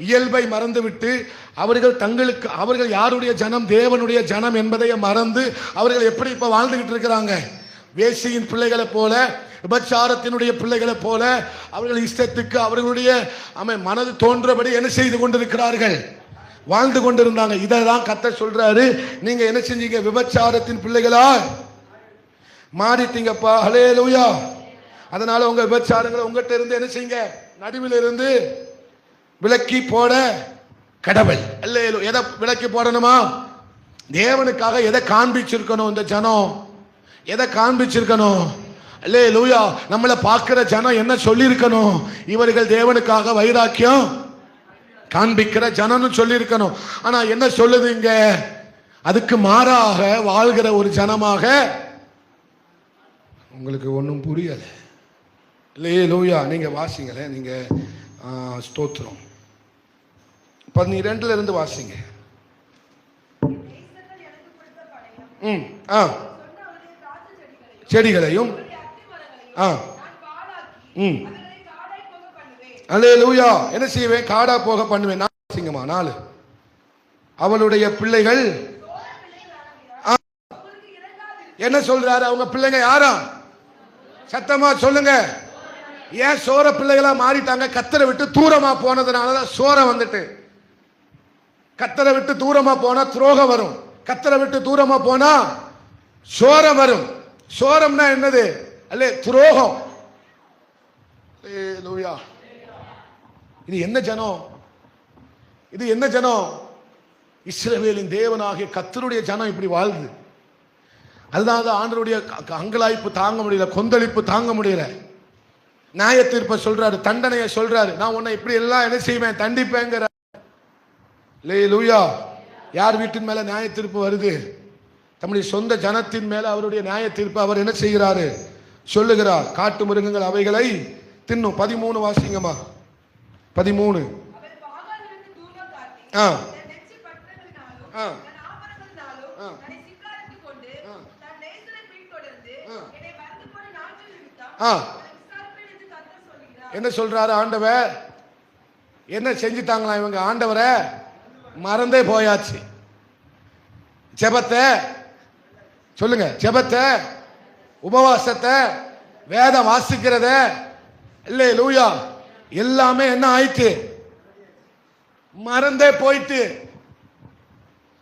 Speaker 1: இயல்பை மறந்து விட்டு அவர்கள் யாருடைய ஜனம்? தேவனுடைய ஜனம் என்பதை மறந்து அவர்கள் எப்படி இப்ப வாழ்ந்துகிட்டு இருக்கிறாங்க? வேசியின் பிள்ளைகளை போல, விபச்சாரத்தினுடைய பிள்ளைகளை போல அவர்கள் இஷ்டத்துக்கு அவர்களுடைய மனது தோன்றபடி என்ன செய்து கொண்டிருக்கிறார்கள்? வாழ்ந்து கொண்டிருந்தாங்க. இதான் கர்த்தர் சொல்றாரு, நீங்க என்ன செஞ்சீங்க? விபச்சாரத்தின் பிள்ளைகளா மாறிட்டீங்கப்பா. ஹல்லேலூயா. அதனால உங்க விபச்சாரங்களை உங்ககிட்ட இருந்து என்ன செய்யுங்க? நடுவில் இருந்து விலக்கி போட கடவுள். அல்லேலூயா. எதை விலக்கி போடணுமா? தேவனுக்காக எதை காண்பிச்சிருக்கணும்? இந்த ஜனம் எதை காண்பிச்சிருக்கணும்? அல்லேலூயா. நம்மளை பார்க்கிற ஜனம் என்ன சொல்லி இருக்கணும்? இவர்கள் தேவனுக்காக வைராக்கியம் காண்பிக்கிற ஜனம்னு சொல்லி இருக்கணும். ஆனா என்ன சொல்லுதுங்க? அதுக்கு மாறாக வாழ்கிற ஒரு ஜனமாக. உங்களுக்கு ஒன்றும் புரியல. அல்லேலூயா. நீங்க வாசிங்களே, நீங்க ஸ்தோத்திரம் 12 இருந்து வாசிங்க. செடிகளையும் அல்லேலூயா என்ன செய்வேன்? காடா போக பண்ணுவேன். 4 அவளுடைய பிள்ளைகள் என்ன சொல்றாரு? அவங்க பிள்ளைங்க யாரா? சத்தமா சொல்லுங்க. ஏன் சோர பிள்ளைகளா மாறிட்டாங்க? கத்தரை விட்டு தூரமா போனதுனாலதான் சோரம் வந்துட்டு. கத்தரை விட்டு தூரமா போனா துரோகம் வரும். கத்தரை விட்டு தூரமா போனா சோரம் வரும். சோரம்னா என்னது? அல்லே துரோகம். அல்லேலூயா. இது என்ன ஜனம்? இது என்ன ஜனம்? இஸ்ரவேலின் தேவனாகிய கர்த்தருடைய ஜனம் இப்படி வாழ்ந்து. அதுதான் ஆண்டவருடைய அங்கலாய்ப்பு தாங்க முடியல, கொந்தளிப்பு தாங்க முடியல. நியாய தீர்ப்பை சொல்றாரு, தண்டனையை சொல்றாரு. நான் உன்னை இப்படி எல்லாம் என்ன செய்வேன்? தண்டிப்பேங்கிற. அல்லேலூயா. யார் வீட்டின் மேல நியாய தீர்ப்பு வருது? தம்முடைய சொந்த ஜனத்தின் மேல அவருடைய நியாய தீர்ப்பு அவர் என்ன செய்கிறாரு? சொல்லுகிறார். காட்டு மிருகங்கள் அவைகளை தின்னும். 13 வாசிங்கம்மா. 13. என்ன சொல்றாரு ஆண்டவர்? என்ன செஞ்சிட்டாங்களா இவங்க? ஆண்டவரை மறந்தே போயாச்சு. ஜெபத்தை சொல்லுங்க, ஜெபத்தை, உபவாசத்தை, வேதம் வாசிக்கிறத, அல்லேலூயா, எல்லாமே என்ன ஆயிட்டு? மறந்தே போயிட்டு.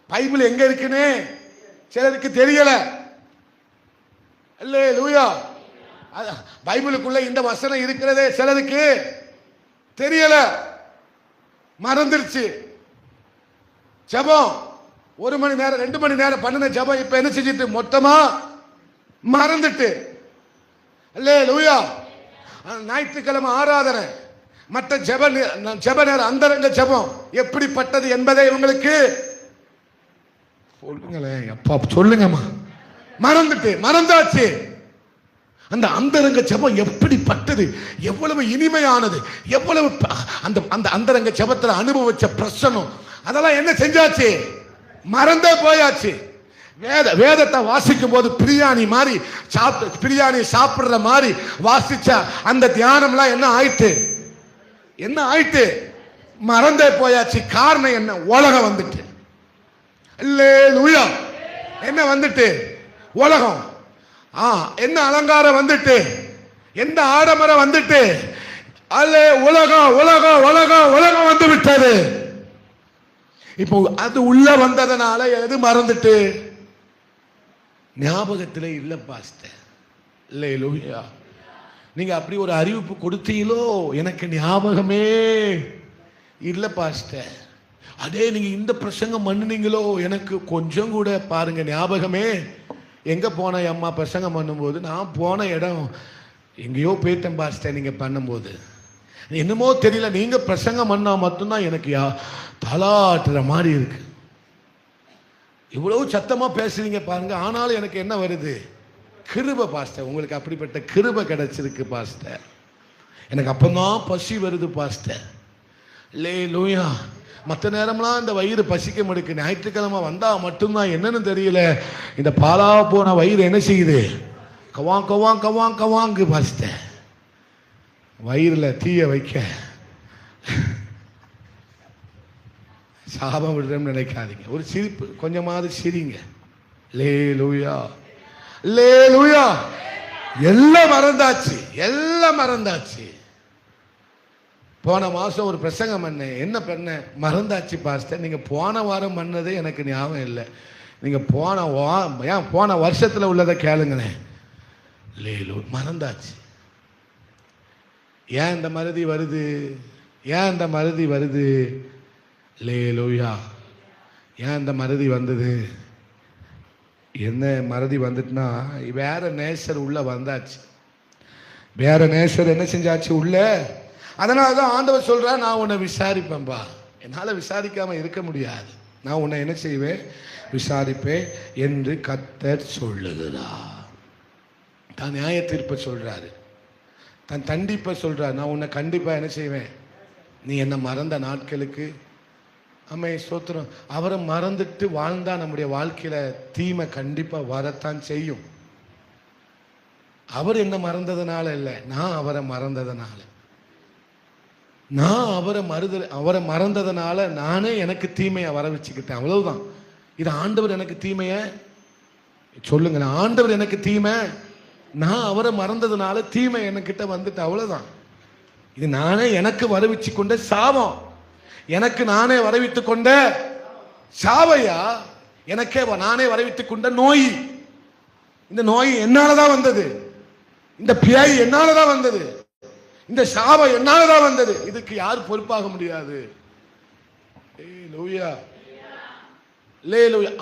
Speaker 1: பைபிள் எங்க இருக்குன்னு சிலருக்கு தெரியல. அல்லேலூயா. பைபிளுக்குள்ள இந்த வசனம் இருக்கிறதே சிலருக்கு தெரியல, மறந்துருச்சு. ஜெபம் 1 மணி நேரம் 2 மணி நேரம் பண்ணின ஜெபம் இப்ப என்ன செஞ்சிட்டு மொத்தமா மறந்துட்டு. அல்லேலூயா. ஞாயிற்றுக்கிழமை ஆராதனை, மற்ற ஜெப நேரம், அந்தரங்க ஜெபம் எப்படிப்பட்டது என்பதை உங்களுக்கு சொல்லுங்களேன். அப்பா சொல்லுங்கம்மா. மறந்தாச்சு. அந்த அந்தரங்க ஜெபம் எப்படிப்பட்டது, எவ்வளவு இனிமையானது, எவ்வளவு அந்த அந்தரங்க ஜெபத்துல அனுபவிச்ச பிரசனம், அதெல்லாம் என்ன செஞ்சாச்சு, மறந்தே போயாச்சு. வேதத்தை வாசிக்கும் போது பிரியாணி மாதிரி பிரியாணி சாப்பிடுற மாதிரி வாசிச்ச அந்த தியானம்லாம் என்ன ஆயிட்டு மறந்தே போயாச்சு. காரணம் என்ன? உலகம் வந்துட்டு. அல்லேலூயா. என்ன வந்துட்டு? உலகம். என்ன அலங்காரம் வந்துட்டு, என்ன ஆடம்பரம் வந்துட்டு, அல்லே உலகம் உலகம் உலகம் உலகம் வந்து விட்டது. இப்போ அது உள்ள வந்ததனால எது மறந்துட்டு? ஞாபகத்திலே இல்ல பாஸ்டர். அல்லேலூயா. நீங்க அப்படி ஒரு அறிவிப்பு கொடுத்தீங்களோ, எனக்கு ஞாபகமே இல்ல பாஸ்டர். அதே நீங்க இந்த பிரசங்கம் பண்ணுனீங்களோ, எனக்கு கொஞ்சம் கூட பாருங்க ஞாபகமே. எங்க போன அம்மா பிரசங்கம் பண்ணும்போது, நான் போன இடம் எங்கேயோ போயிட்டேன் பாஸ்டர். நீங்க பண்ணும்போது என்னமோ தெரியல, நீங்க பிரசங்கம் பண்ணா மட்டும்தான் எனக்கு தலாட்டுற மாதிரி இருக்கு. இவ்வளவு சத்தமா பேசுறீங்க பாருங்க, ஆனாலும் எனக்கு என்ன வருது? கிருபை பாஸ்டர். உங்களுக்கு அப்படிப்பட்ட கிருபை கிடைச்சிருக்கு பாஸ்டர். எனக்கு அப்பதான் பசி வருது பாஸ்டர். அல்லேலூயா. மற்ற நேரம்லாம் இந்த வயிறு பசிக்க முடிக்கு. ஞாயிற்றுக்கிழமை வந்தா மட்டும்தான் என்னன்னு தெரியல, இந்த பாலா போன வயிறு என்ன செய்யுது? கவாங் கவாங் கவாங் கவாங்கு பாஸ்டர். வயிறுல தீய வைக்க சாபம் விடுறோம்னு நினைக்காதீங்க. ஒரு சிரிப்பு, கொஞ்சமாவது சிரிங்க. அல்லேலூயா. அல்லேலூயா. எல்லாம் மறந்தாச்சு. போன மாசம் ஒரு பிரசங்கம் பண்ணேன். என்ன பண்ண மறந்தாச்சு பாஸ்டர். நீங்க போன வாரம் பண்ணதே எனக்கு ஞாபகம் இல்லை. நீங்க போன வருஷத்துல உள்ளதை கேளுங்களேன். மறந்தாச்சு. ஏன் இந்த மறதி வருது? லேலூயா. ஏன் இந்த மறதி வந்தது? என்ன மறதி வந்துட்டுனா, வேற நேசர் உள்ள வந்தாச்சு. வேற நேசர் என்ன செஞ்சாச்சு உள்ள. அதனாலதான் ஆண்டவர் சொல்றா, நான் உன்னை விசாரிப்பேன்பா. என்னால விசாரிக்காம இருக்க முடியாது. நான் உன்னை என்ன செய்வேன்? விசாரிப்பேன் என்று கர்த்தர் சொல்லுகிறார். தான் நியாய தீர்ப்பை சொல்றாரு, தான் தண்டிப்பை சொல்றாரு. நான் உன்னை கண்டிப்பா என்ன செய்வேன்? நீ என்ன மறந்த நாட்களுக்கு அம்மே ஸ்தோத்திரம். அவரை மறந்துட்டு வாழ்ந்தா நம்முடைய வாழ்க்கையில தீமை கண்டிப்பா வரத்தான் செய்யும். அவர் என்ன மறந்ததுனால இல்லை, நான் அவரை மறந்ததுனால. நான் அவரை மறந்ததுனால நானே எனக்கு தீமையை வர வச்சுக்கிட்டேன். அவ்வளவுதான். இது ஆண்டவர் எனக்கு தீமைய சொல்லுங்க. ஆண்டவர் எனக்கு தீமை, நான் அவரை மறந்ததுனால தீமை என்கிட்ட வந்துட்டு. அவ்வளவுதான். இது நானே எனக்கு வரவிச்சு கொண்ட சாபம். எனக்கு நானே வரவித்துக் கொண்ட சாவையா? எனக்கே நானே வரவித்துக் கொண்ட நோய். இந்த நோய் என்னாலதான் வந்தது. இந்த பிழை என்னாலதான் வந்தது. இந்த சாபம் என்னாலதான் வந்தது. இதுக்கு யார் பொறுப்பாக முடியாது.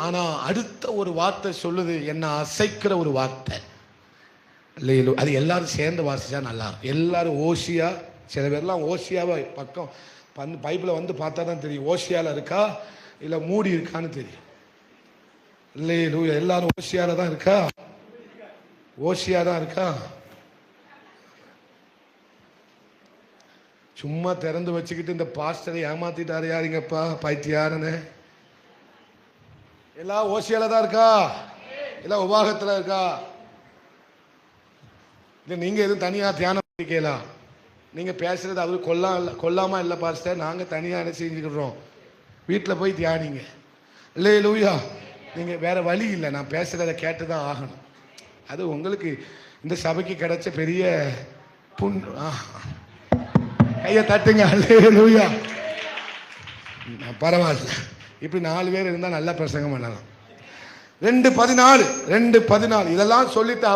Speaker 1: ஆனா அடுத்த ஒரு வார்த்தை சொல்லுது, என்ன அசைக்கிற ஒரு வார்த்தை. அது எல்லாரும் சேர்ந்து வாசிச்சா நல்லா இருக்கும். எல்லாரும் ஓசியா, சில பேர்லாம் ஓசியாவை பக்கம் பைபிளை வந்து பார்த்தா தான் தெரியும் ஓசியால இருக்கா இல்ல மூடி இருக்கான்னு தெரியும். இல்லையா? எல்லாரும் ஓசியால தான் இருக்கா? ஓசியா தான் இருக்கா? சும்மா திறந்து வச்சுக்கிட்டு இந்த பாஸ்டரை ஏமாத்திட்டாரு யாருங்கப்பா பைத்தியாருன்னு. எல்லாம் ஓசியால தான் இருக்கா? எல்லாம் உபாகத்துல இருக்கா? இல்லை நீங்க எதுவும் தனியா தியானம் பண்ணிக்கலாம். நீங்க பேசுறது அவரு கொல்லாம இல்லை பாஸ்டர், நாங்க தனியா என்ன செஞ்சுக்கிறோம், வீட்டில் போய் தியானிங்க. அல்லேலூயா. நீங்க வேற வழி இல்லை, நான் பேசுறதை கேட்டுதான் ஆகணும். அது உங்களுக்கு இந்த சபைக்கு கிடைச்ச பெரிய கையை தட்டுங்க. அல்லேலூயா. பரவாயில்ல, இப்படி 4 பேர் இருந்தா நல்லா பிரசங்கம் பண்ணலாம். 2:14 இதெல்லாம் சொல்லிட்டு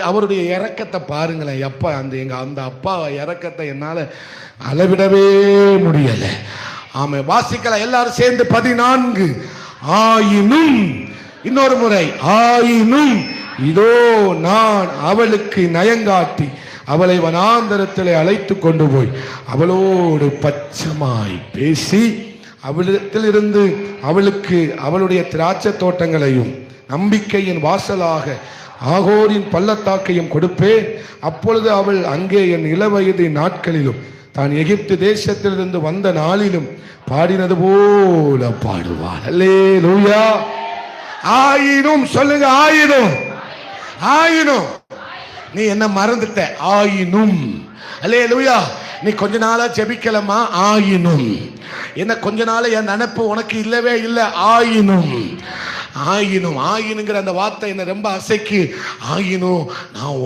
Speaker 1: அவருடைய இரக்கத்தை பாருங்களேன். எப்பா அந்த அப்பா இரக்கத்தை என்னால அளவிடவே முடியல. ஆமா, வாசிக்கலாம் எல்லாரும் சேர்ந்து. 14 ஆயினும், இன்னொரு முறை, ஆயினும் இதோ நான் அவளுக்கு நயங்காட்டி அவளை வனாந்தரத்திலே அழைத்து கொண்டு போய் அவளோடு பச்சமாய் பேசி அவளிடத்திலிருந்து அவளுக்கு அவளுடைய திராட்சை தோட்டங்களையும் நம்பிக்கையின் வாசலாக ஆகோரின் பள்ளத்தாக்கையும் கொடுப்பேன். அப்பொழுது அவள் அங்கே என் இளவயது நாட்களிலும் தான் எகிப்து தேசத்திலிருந்து வந்த நாளிலும் பாடினது போல பாடுவாள். அல்லேலூயா. ஆயினும் சொல்லுங்க, ஆயினும். ஆயினும் நீ என்ன மறந்துட்ட, ஆயினும். அல்லேலூயா. நீ கொஞ்ச நாளா ஜெபிக்கலமா, ஆயினும். என்ன கொஞ்ச நாளா என் நினைப்பு உனக்கு இல்லவே இல்லை, ஆயினும். ஆயினும் ஆயினுங்கிற அந்த வார்த்தை என்ன ரொம்ப அசைக்கு. ஆயினும் நான்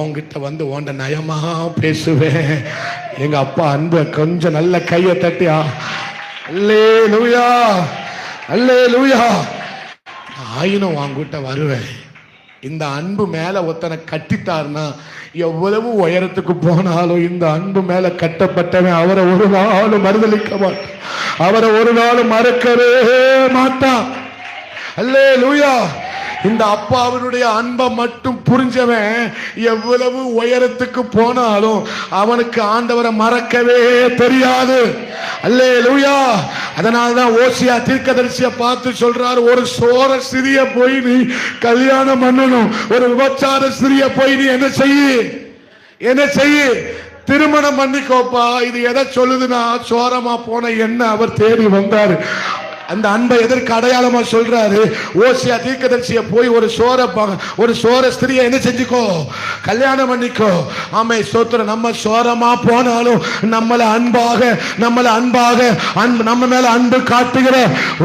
Speaker 1: உன்கிட்ட வந்து உன்ட நயமா பேசுவேன். எங்க அப்பா அன்பு கொஞ்சம் நல்ல கையை தட்டி அல்லேலூயா, அல்லேலூயா. ஆயினும் உன்கிட்ட வருவேன். இந்த அன்பு மேல ஒருத்தனை கட்டிட்டார்னா எவ்வளவு உயரத்துக்கு போனாலும் இந்த அன்பு மேல கட்டப்பட்டவன் அவரை ஒரு நாளும் மறுதலிக்க மாட்டான், அவரை ஒரு நாளும் மறக்கவே மாட்டான். அல்லேலூயா. இந்த அப்பாவினுடைய அன்பை மட்டும் புரிஞ்சவன் எவ்வளவு உயரத்துக்கு போனாலும் அவனுக்கு ஆண்டவரை மறக்கவே தெரியாது. அல்லேலூயா. அதனால்தான் ஓசியா தீர்க்கதரிசியை பார்த்து சொல்றாரு, ஒரு சோர சிறிய போய் நீ கல்யாணம் பண்ணணும், ஒரு விபச்சார சிறிய போய் நீ என்ன செய்ய திருமணம் பண்ணிக்கோப்பா. இது எதை சொல்லுதுன்னா, சோரமா போன என்ன அவர் தேடி வந்தாரு. அந்த அன்பை எதற்கு அடையாளமா சொல்றாரு? ஓசியா தீர்க்கதரிசியை போய் ஒரு சோர ஸ்திரியை என்ன செஞ்சுக்கோ, கல்யாணம் பண்ணிக்கோ. ஆமை ஸ்தோத்திரம். நம்ம சோரமா போனாலும் நம்மள அன்பாக நம்ம மேல அன்பு காட்டுகிற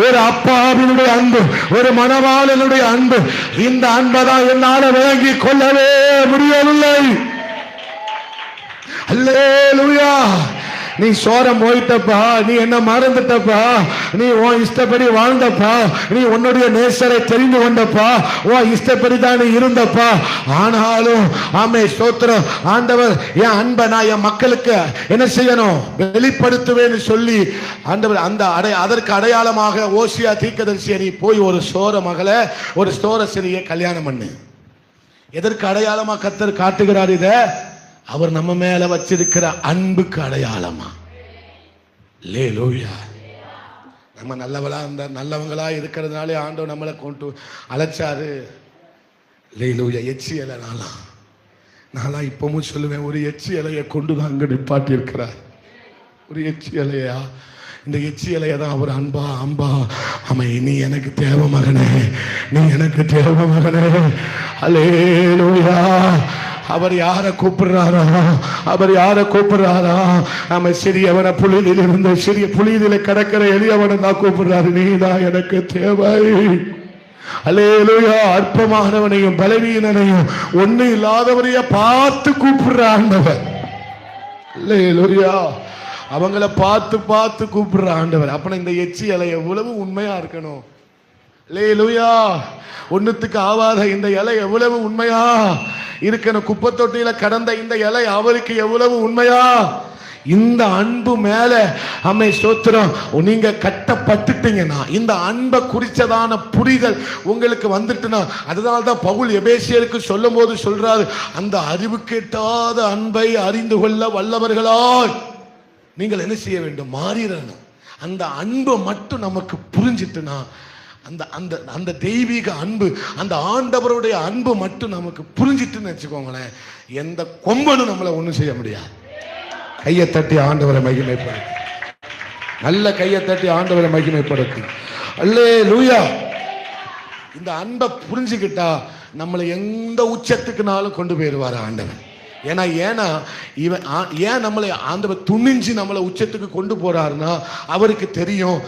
Speaker 1: ஒரு அப்பாவினுடைய அன்பு, ஒரு மணவாளனுடைய அன்பு, இந்த அன்பை தான் என்னால விளங்கி கொள்ளவே முடியவில்லை. அல்லேலூயா. நீ சோரம் போயிட்டப்பா, நீ என்ன மறந்துட்டப்பா, நீ உன் இஷ்டப்படி வாழ்ந்தப்பா, நீ உன்னுடைய நேசரை தெரிந்து கொண்டப்பா, உன் இஷ்டப்படி தான் நீ இருந்தப்பா. ஆனாலும் ஆமே ஸ்தோத்திரம், ஆண்டவர் என் அன்பை நான் என் மக்களுக்கு என்ன செய்யணும், வெளிப்படுத்துவேன்னு சொல்லி ஆண்டவர் அதற்கு அடையாளமாக ஓசியா தீர்க்கதரிசியை நீ போய் ஒரு சோர மகளை, ஒரு சோர சிறியை கல்யாணம் பண்ணு. எதற்கு அடையாளமா கர்த்தர் காட்டுகிறார்? இத அவர் நம்ம மேல வச்சிருக்கிற அன்புக்கு அடையாளமா. அல்லேலூயா. நம்ம நல்லவங்களா இருக்கிறதுனாலே ஆண்டவர் நம்மளை கொண்டு அழைச்சாரு. அல்லேலூயா. எச்சி இலை நான்லாம் இப்பவும் சொல்லுவேன், ஒரு எச்சி இலையை கொண்டுதான் அங்க நிப்பாட்டி இருக்கிறார். ஒரு எச்சி இலையா, இந்த எச்சி இலையை தான் அவர் அன்பா அம்மை நீ எனக்கு தேவை மகனே, நீ எனக்கு தேவை மகனே. அல்லேலூயா. அவர் யாரை கூப்பிடுறாரா? நம்ம சிறியவன புலிதில் இருந்த சிறிய புலிதில கிடக்கிற எளியவனை தான் கூப்பிடுறாரு. நீதான் எனக்கு தேவை. அல்லேலூயா. அற்பமானவனையும் பலவீனனையும் ஒண்ணு இல்லாதவரைய பார்த்து கூப்பிடுற ஆண்டவர். அல்லேலூயா. அவங்கள பார்த்து கூப்பிடுற ஆண்டவர். அப்ப இந்த எச்சி இலை எவ்வளவு உண்மையா இருக்கணும். அல்லேலூயா. ஒண்ணுத்துக்கு ஆவாத இந்த இலை எவ்வளவு உண்மையா இருக்கணும். குப்பை தொட்டியில கடந்த இந்த இலை அவருக்கு எவ்வளவு உண்மையா. இந்த அன்பு மேல அம்மை ஸ்தோத்திரம், நீங்க கட்டப்பட்டுட்டீங்கன்னா, இந்த அன்பை குறிச்சதான புரிதல் உங்களுக்கு வந்துட்டுனா, அதனால்தான் பவுல் எபேசியருக்கு சொல்லும் போது சொல்றாரு, அந்த அறிவு கேட்டாத அன்பை அறிந்து கொள்ள வல்லவர்களாய் நீங்கள் என்ன செய்ய வேண்டும், மாறிடணும். அந்த அன்பை மட்டும் நமக்கு புரிஞ்சிட்டுனா, அந்த தெய்வீக அன்பு, அந்த ஆண்டவருடைய அன்பு மட்டும் நமக்கு புரிஞ்சிட்டுன்னு வச்சுக்கோங்களேன், எந்த கொம்பனும் நம்மளை ஒண்ணும் செய்ய முடியாது. கையை தட்டி ஆண்டவரை மகிமைப்படுத்து. நல்ல கையை தட்டி ஆண்டவரை மகிமைப்படுத்து. அல்லேலூயா. இந்த அன்பை புரிஞ்சுக்கிட்டா நம்மளை எந்த உச்சத்துக்குனாலும் கொண்டு போயிடுவார் ஆண்டவர். ஏன்னா ஏன் நம்மளை ஆண்டவர் துணிஞ்சு நம்மளை உச்சத்துக்கு கொண்டு போறாருன்னா, அவருக்கு தெரியும்.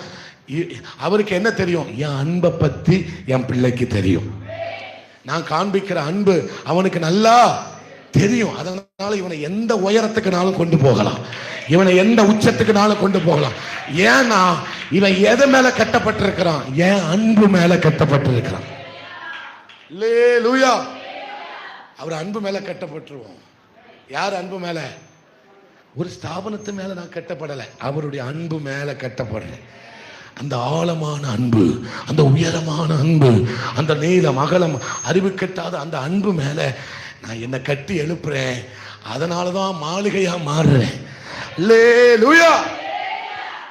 Speaker 1: அவருக்கு என்ன தெரியும்? என் அன்பை பத்தி என் பிள்ளைக்கு தெரியும். நான் காண்பிக்கிற அன்பு அவனுக்கு நல்லா தெரியும். அதனால இவனை எந்த உயரத்துக்குனாலும் கொண்டு போகலாம், இவனை எந்த உச்சத்துக்குனாலும் கொண்டு போகலாம். ஏன்னா இவன் எது மேல கட்டப்பட்டிருக்கிறான்? ஏன் அன்பு மேல கட்டப்பட்டிருக்கிறான். அல்லேலூயா. அவர் அன்பு மேல கட்டப்பட்டுருவோம். யார் அன்பு மேல? ஒரு ஸ்தாபனத்து மேல நான் கட்டப்படலை, அவருடைய அன்பு மேல கட்டப்படுறேன். அந்த ஆழமான அன்பு, அந்த உயரமான அன்பு, அந்த நீளம் அகலம் அறிவு கட்டாத அந்த அன்பு மேல நான் என்னை கட்டி எழுப்புறேன். அதனாலதான் மாளிகையா மாறுறேன். அல்லேலூயா.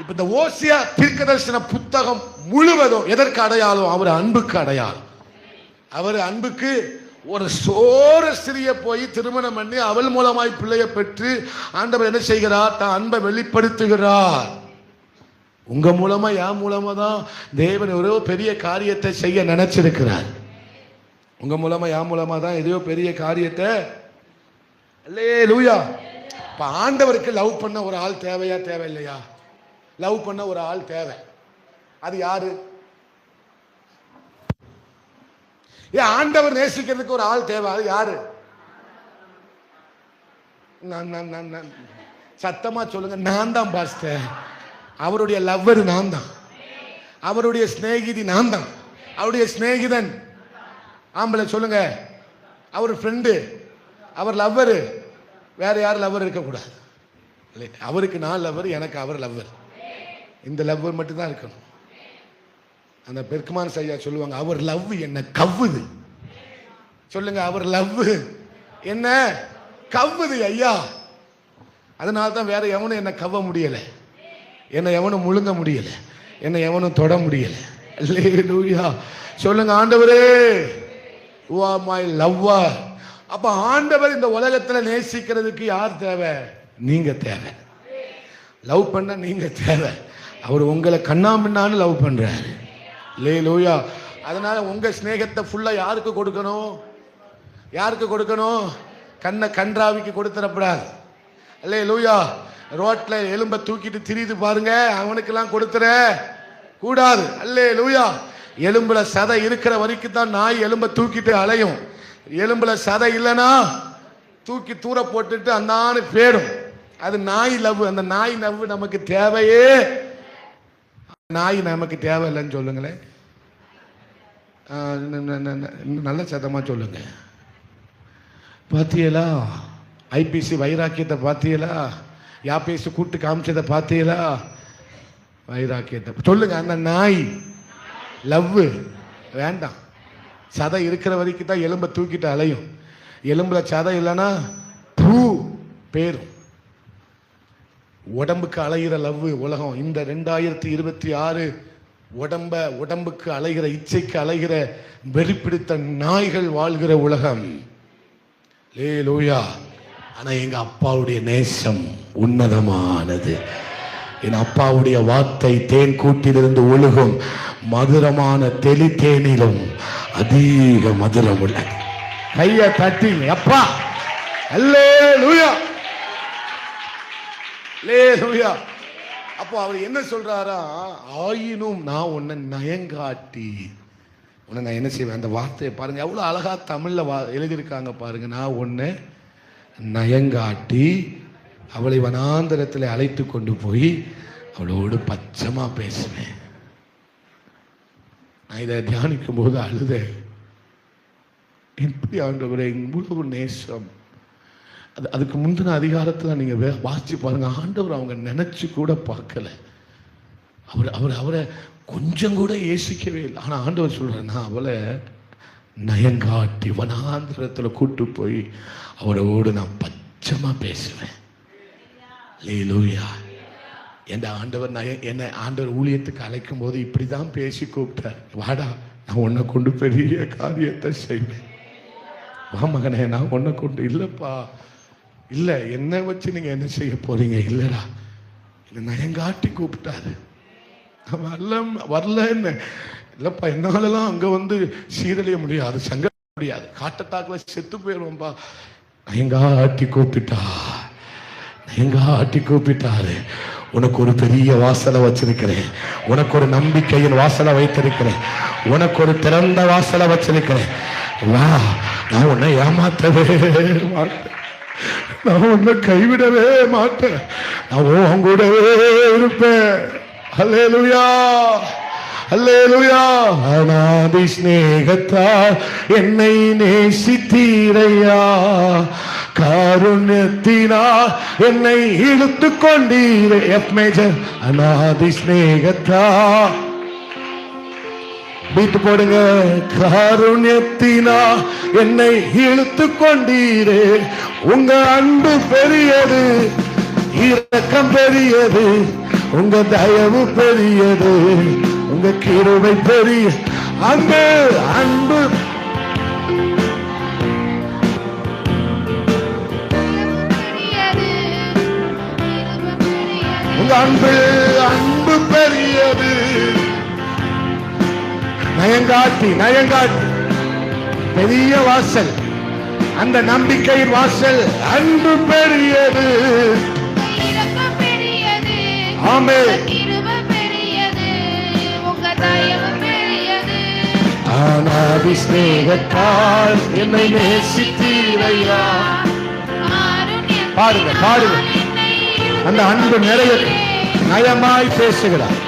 Speaker 1: இப்ப இந்த ஓசியா தீர்க்கதரிசன புத்தகம் முழுவதும் எதற்கு அடையாளம்? அவர் அன்புக்கு அடையாளம். அவர் அன்புக்கு ஒரு சோர ஸ்திரியை போய் திருமணம் பண்ணி அவள் மூலமாய் பிள்ளையை பெற்று ஆண்டவர் என்ன செய்கிறார்? தான் அன்பை வெளிப்படுத்துகிறார். உங்க மூலமா என் மூலமா தான் தேவன் ஒரு பெரிய காரியத்தை செய்ய நினைச்சிருக்கிறார். உங்க மூலமா என் மூலமா தான் எதையோ பெரிய காரியத்தை. அல்லேலூயா. இப்ப ஆண்டவருக்கு லவ் பண்ண ஒரு ஆள் தேவையா தேவையில்லையா? லவ் பண்ண ஒரு ஆள் தேவை. அது யாரு? ஆண்டவர் நேசிக்கிறதுக்கு ஒரு ஆள் தேவை. அது யாரு? சத்தமா சொல்லுங்க. நான் தான் பாஸ்டர். அவருடைய லவ்வர் நான் தான், அவருடைய சிநேகிதி நான் தான், அவருடைய சிநேகிதன் ஆம்பளை சொல்லுங்க, அவர் ஃப்ரெண்டு, அவர் லவ்வரு. வேற யாரும் லவ்வர் இருக்கக்கூடாது. அவருக்கு நான் லவ்வர், எனக்கு அவர் லவ்வர். இந்த லவ்வர் மட்டும்தான் இருக்கணும். அந்த பெருக்குமான் ஐயா சொல்லுவாங்க, அவர் லவ் என்ன கவ்வுது. சொல்லுங்க, அவர் லவ் என்ன கவ்வுது ஐயா. அதனால தான் வேற எவனும் என்ன கவ்வ முடியல, என்னை எவனும் முழுங்க முடியல, என்னை எவனும் தொட முடியல. அல்லேலூயா. சொல்லுங்க, ஆண்டவரே you are my lover. அப்ப ஆண்டவர் இந்த உலகத்துல நேசிக்கிறதுக்கு யார் தேவை? நீங்க தேவை. லவ் பண்ண நீங்க தேவை. அவர் உங்களை கண்ணாமின்னான்னு லவ் பண்றாரு. அல்லேலூயா. அதனால உங்க ஸ்நேகத்தை ஃபுல்லா யாருக்கு கொடுக்கணும்? யாருக்கு கொடுக்கணும்? கன்றாவிக்கு கொடுத்துடப்படாது. அல்லேலூயா. ரோட்ல எலும்ப தூக்கிட்டு திரியுது பாருங்க, அவனுக்கெல்லாம் கொடுத்துற கூடாது. அல்லேலூயா. எலும்புல சதை இருக்கிற வரைக்கும் தான் நாய் எலும்ப தூக்கிட்டு அலையும். எலும்புல சதை இல்லைன்னா தூக்கி தூர போட்டுட்டு அந்தான்னு பேடும். அது நாய் லவ். அந்த நாய் லவ் நமக்கு தேவையே. நாய் நமக்கு தேவையில்லைன்னு சொல்லுங்களேன். நல்ல சத்தமா சொல்லுங்க. பாத்தீங்களா ஐபிசி வைராக்கியத்தை? பாத்தீங்களா யாபேசு கூட்டு காமிச்சதை? பாத்தீங்களா வைராக்கியத்தை? சொல்லுங்க. அந்த நாய் லவ் வேண்டாம். சதை இருக்கிற வரைக்கும் தான் எலும்பை தூக்கிட்டு அலையும். எலும்புல சதை இல்லைன்னா பூ பேரும். உடம்புக்கு அலைகிற லவ் உலகம். இந்த 2026 உடம்புக்கு அலைகிற, இச்சைக்கு அலைகிற, வெறிப்பிடித்த நாய்கள் வாழ்கிற உலகம். அல்லேலூயா. ஆனா எங்க அப்பாவுடைய நேசம் உன்னதமானது. என் அப்பாவுடைய வார்த்தை தேன் கூட்டிலிருந்து ஒழுகும் மதுரமான தெளி தேனிலும் அதிக மதுரம் உள்ள. கைய தட்டி அப்பா. அல்லேலூயா. அல்லேலூயா. அப்போ அவர் என்ன சொல்றாரா? ஆயினும் நான் உன்னை நயங்காட்டி உன்னை நான் என்ன செய்வேன். அந்த வார்த்தையை பாருங்க, எவ்வளவு அழகா தமிழ்ல எழுதியிருக்காங்க பாருங்க. நான் உன்னை நயங்காட்டி அவளை வனாந்தரத்தில் அழைத்து கொண்டு போய் அவளோடு பச்சமா பேசுவேன். நான் இதை தியானிக்கும் போது அழுத. எப்படி ஆண்டவரே இவ்வளவு நேசம். அதுக்கு முந்தின அதிகாரத்தில் நீங்க வாசிச்சு பாருங்க. ஆண்டவர் அவங்க நினைச்சு கூட பார்க்கல. அவரை கொஞ்சம் கூட யோசிக்கவே இல்லை. ஆனா ஆண்டவர் சொல்ற, நான் அவளை நயங்காட்டி வனாந்திரத்தில் கூட்டு போய் அவரோடு நான் பச்சமா பேசுவேன். அல்லேலூயா. என் ஆண்டவர் என்னை ஆண்டவர் ஊழியத்துக்கு அழைக்கும் போது இப்படிதான் பேசி கூப்பிட்டார். வாடா, நான் உன்னை கொண்டு பெரிய காரியத்தை செய்வேன். வா மகனே, நான் உன்னை கொண்டு. இல்லப்பா, இல்ல என்ன வச்சு நீங்க என்ன செய்ய போறீங்க? இல்லடா, என்ன நயங்காட்டி கூப்பிட்டாரு. வரலன்னு இல்லப்பா, என்னாலலாம் அங்க வந்து சீரழிய முடியாது, சங்க முடியாது, காட்டத்தாக்குல செத்து போயிடுவோம்பா. நயங்காட்டி கூப்பிட்டா, நயங்காட்டி கூப்பிட்டாரு. உனக்கு ஒரு பெரிய வாசலை வச்சிருக்கிறேன், உனக்கு ஒரு நம்பிக்கையின் வாசலை வைத்திருக்கிறேன், உனக்கு ஒரு திறந்த வாசலை வச்சிருக்கிறேன். வா, நான் உன்னை ஏமாத்தவே மாட்டேன், நான் உன்னை கைவிடவே மாட்டேன், நான் உன் கூடவே இருப்பேன். அல்லேலூயா, அல்லேலூயா. அநாதி ஸ்நேகத்தால் என்னை நேசித்தீரையா, காருண்யத்தினால் என்னை இழுத்து கொண்டீரே. F major. அநாதி ஸ்நேகத்தால் வீட்டு போடுங்க. காருண்யத்தினா என்னை இழுத்து கொண்டீரே, உங்க அன்பு பெரியது, இரக்கம் பெரியது, உங்க தயவு பெரியது, உங்க கிருபை பெரிய அன்பு. அன்பு உங்க அன்பு, அன்பு பெரியது. நயங்காட்டி, நயங்காட்டி பெரிய வாசல், அந்த நம்பிக்கையின் வாசல். அன்பு பெரியது, ஆமென். அநாதி ஸ்நேகத்தால் என்னை நேசித்தீரையா. பாருங்க, பாருங்க, அந்த அன்பு நிறைய நயமாய் பேசுகிறார்.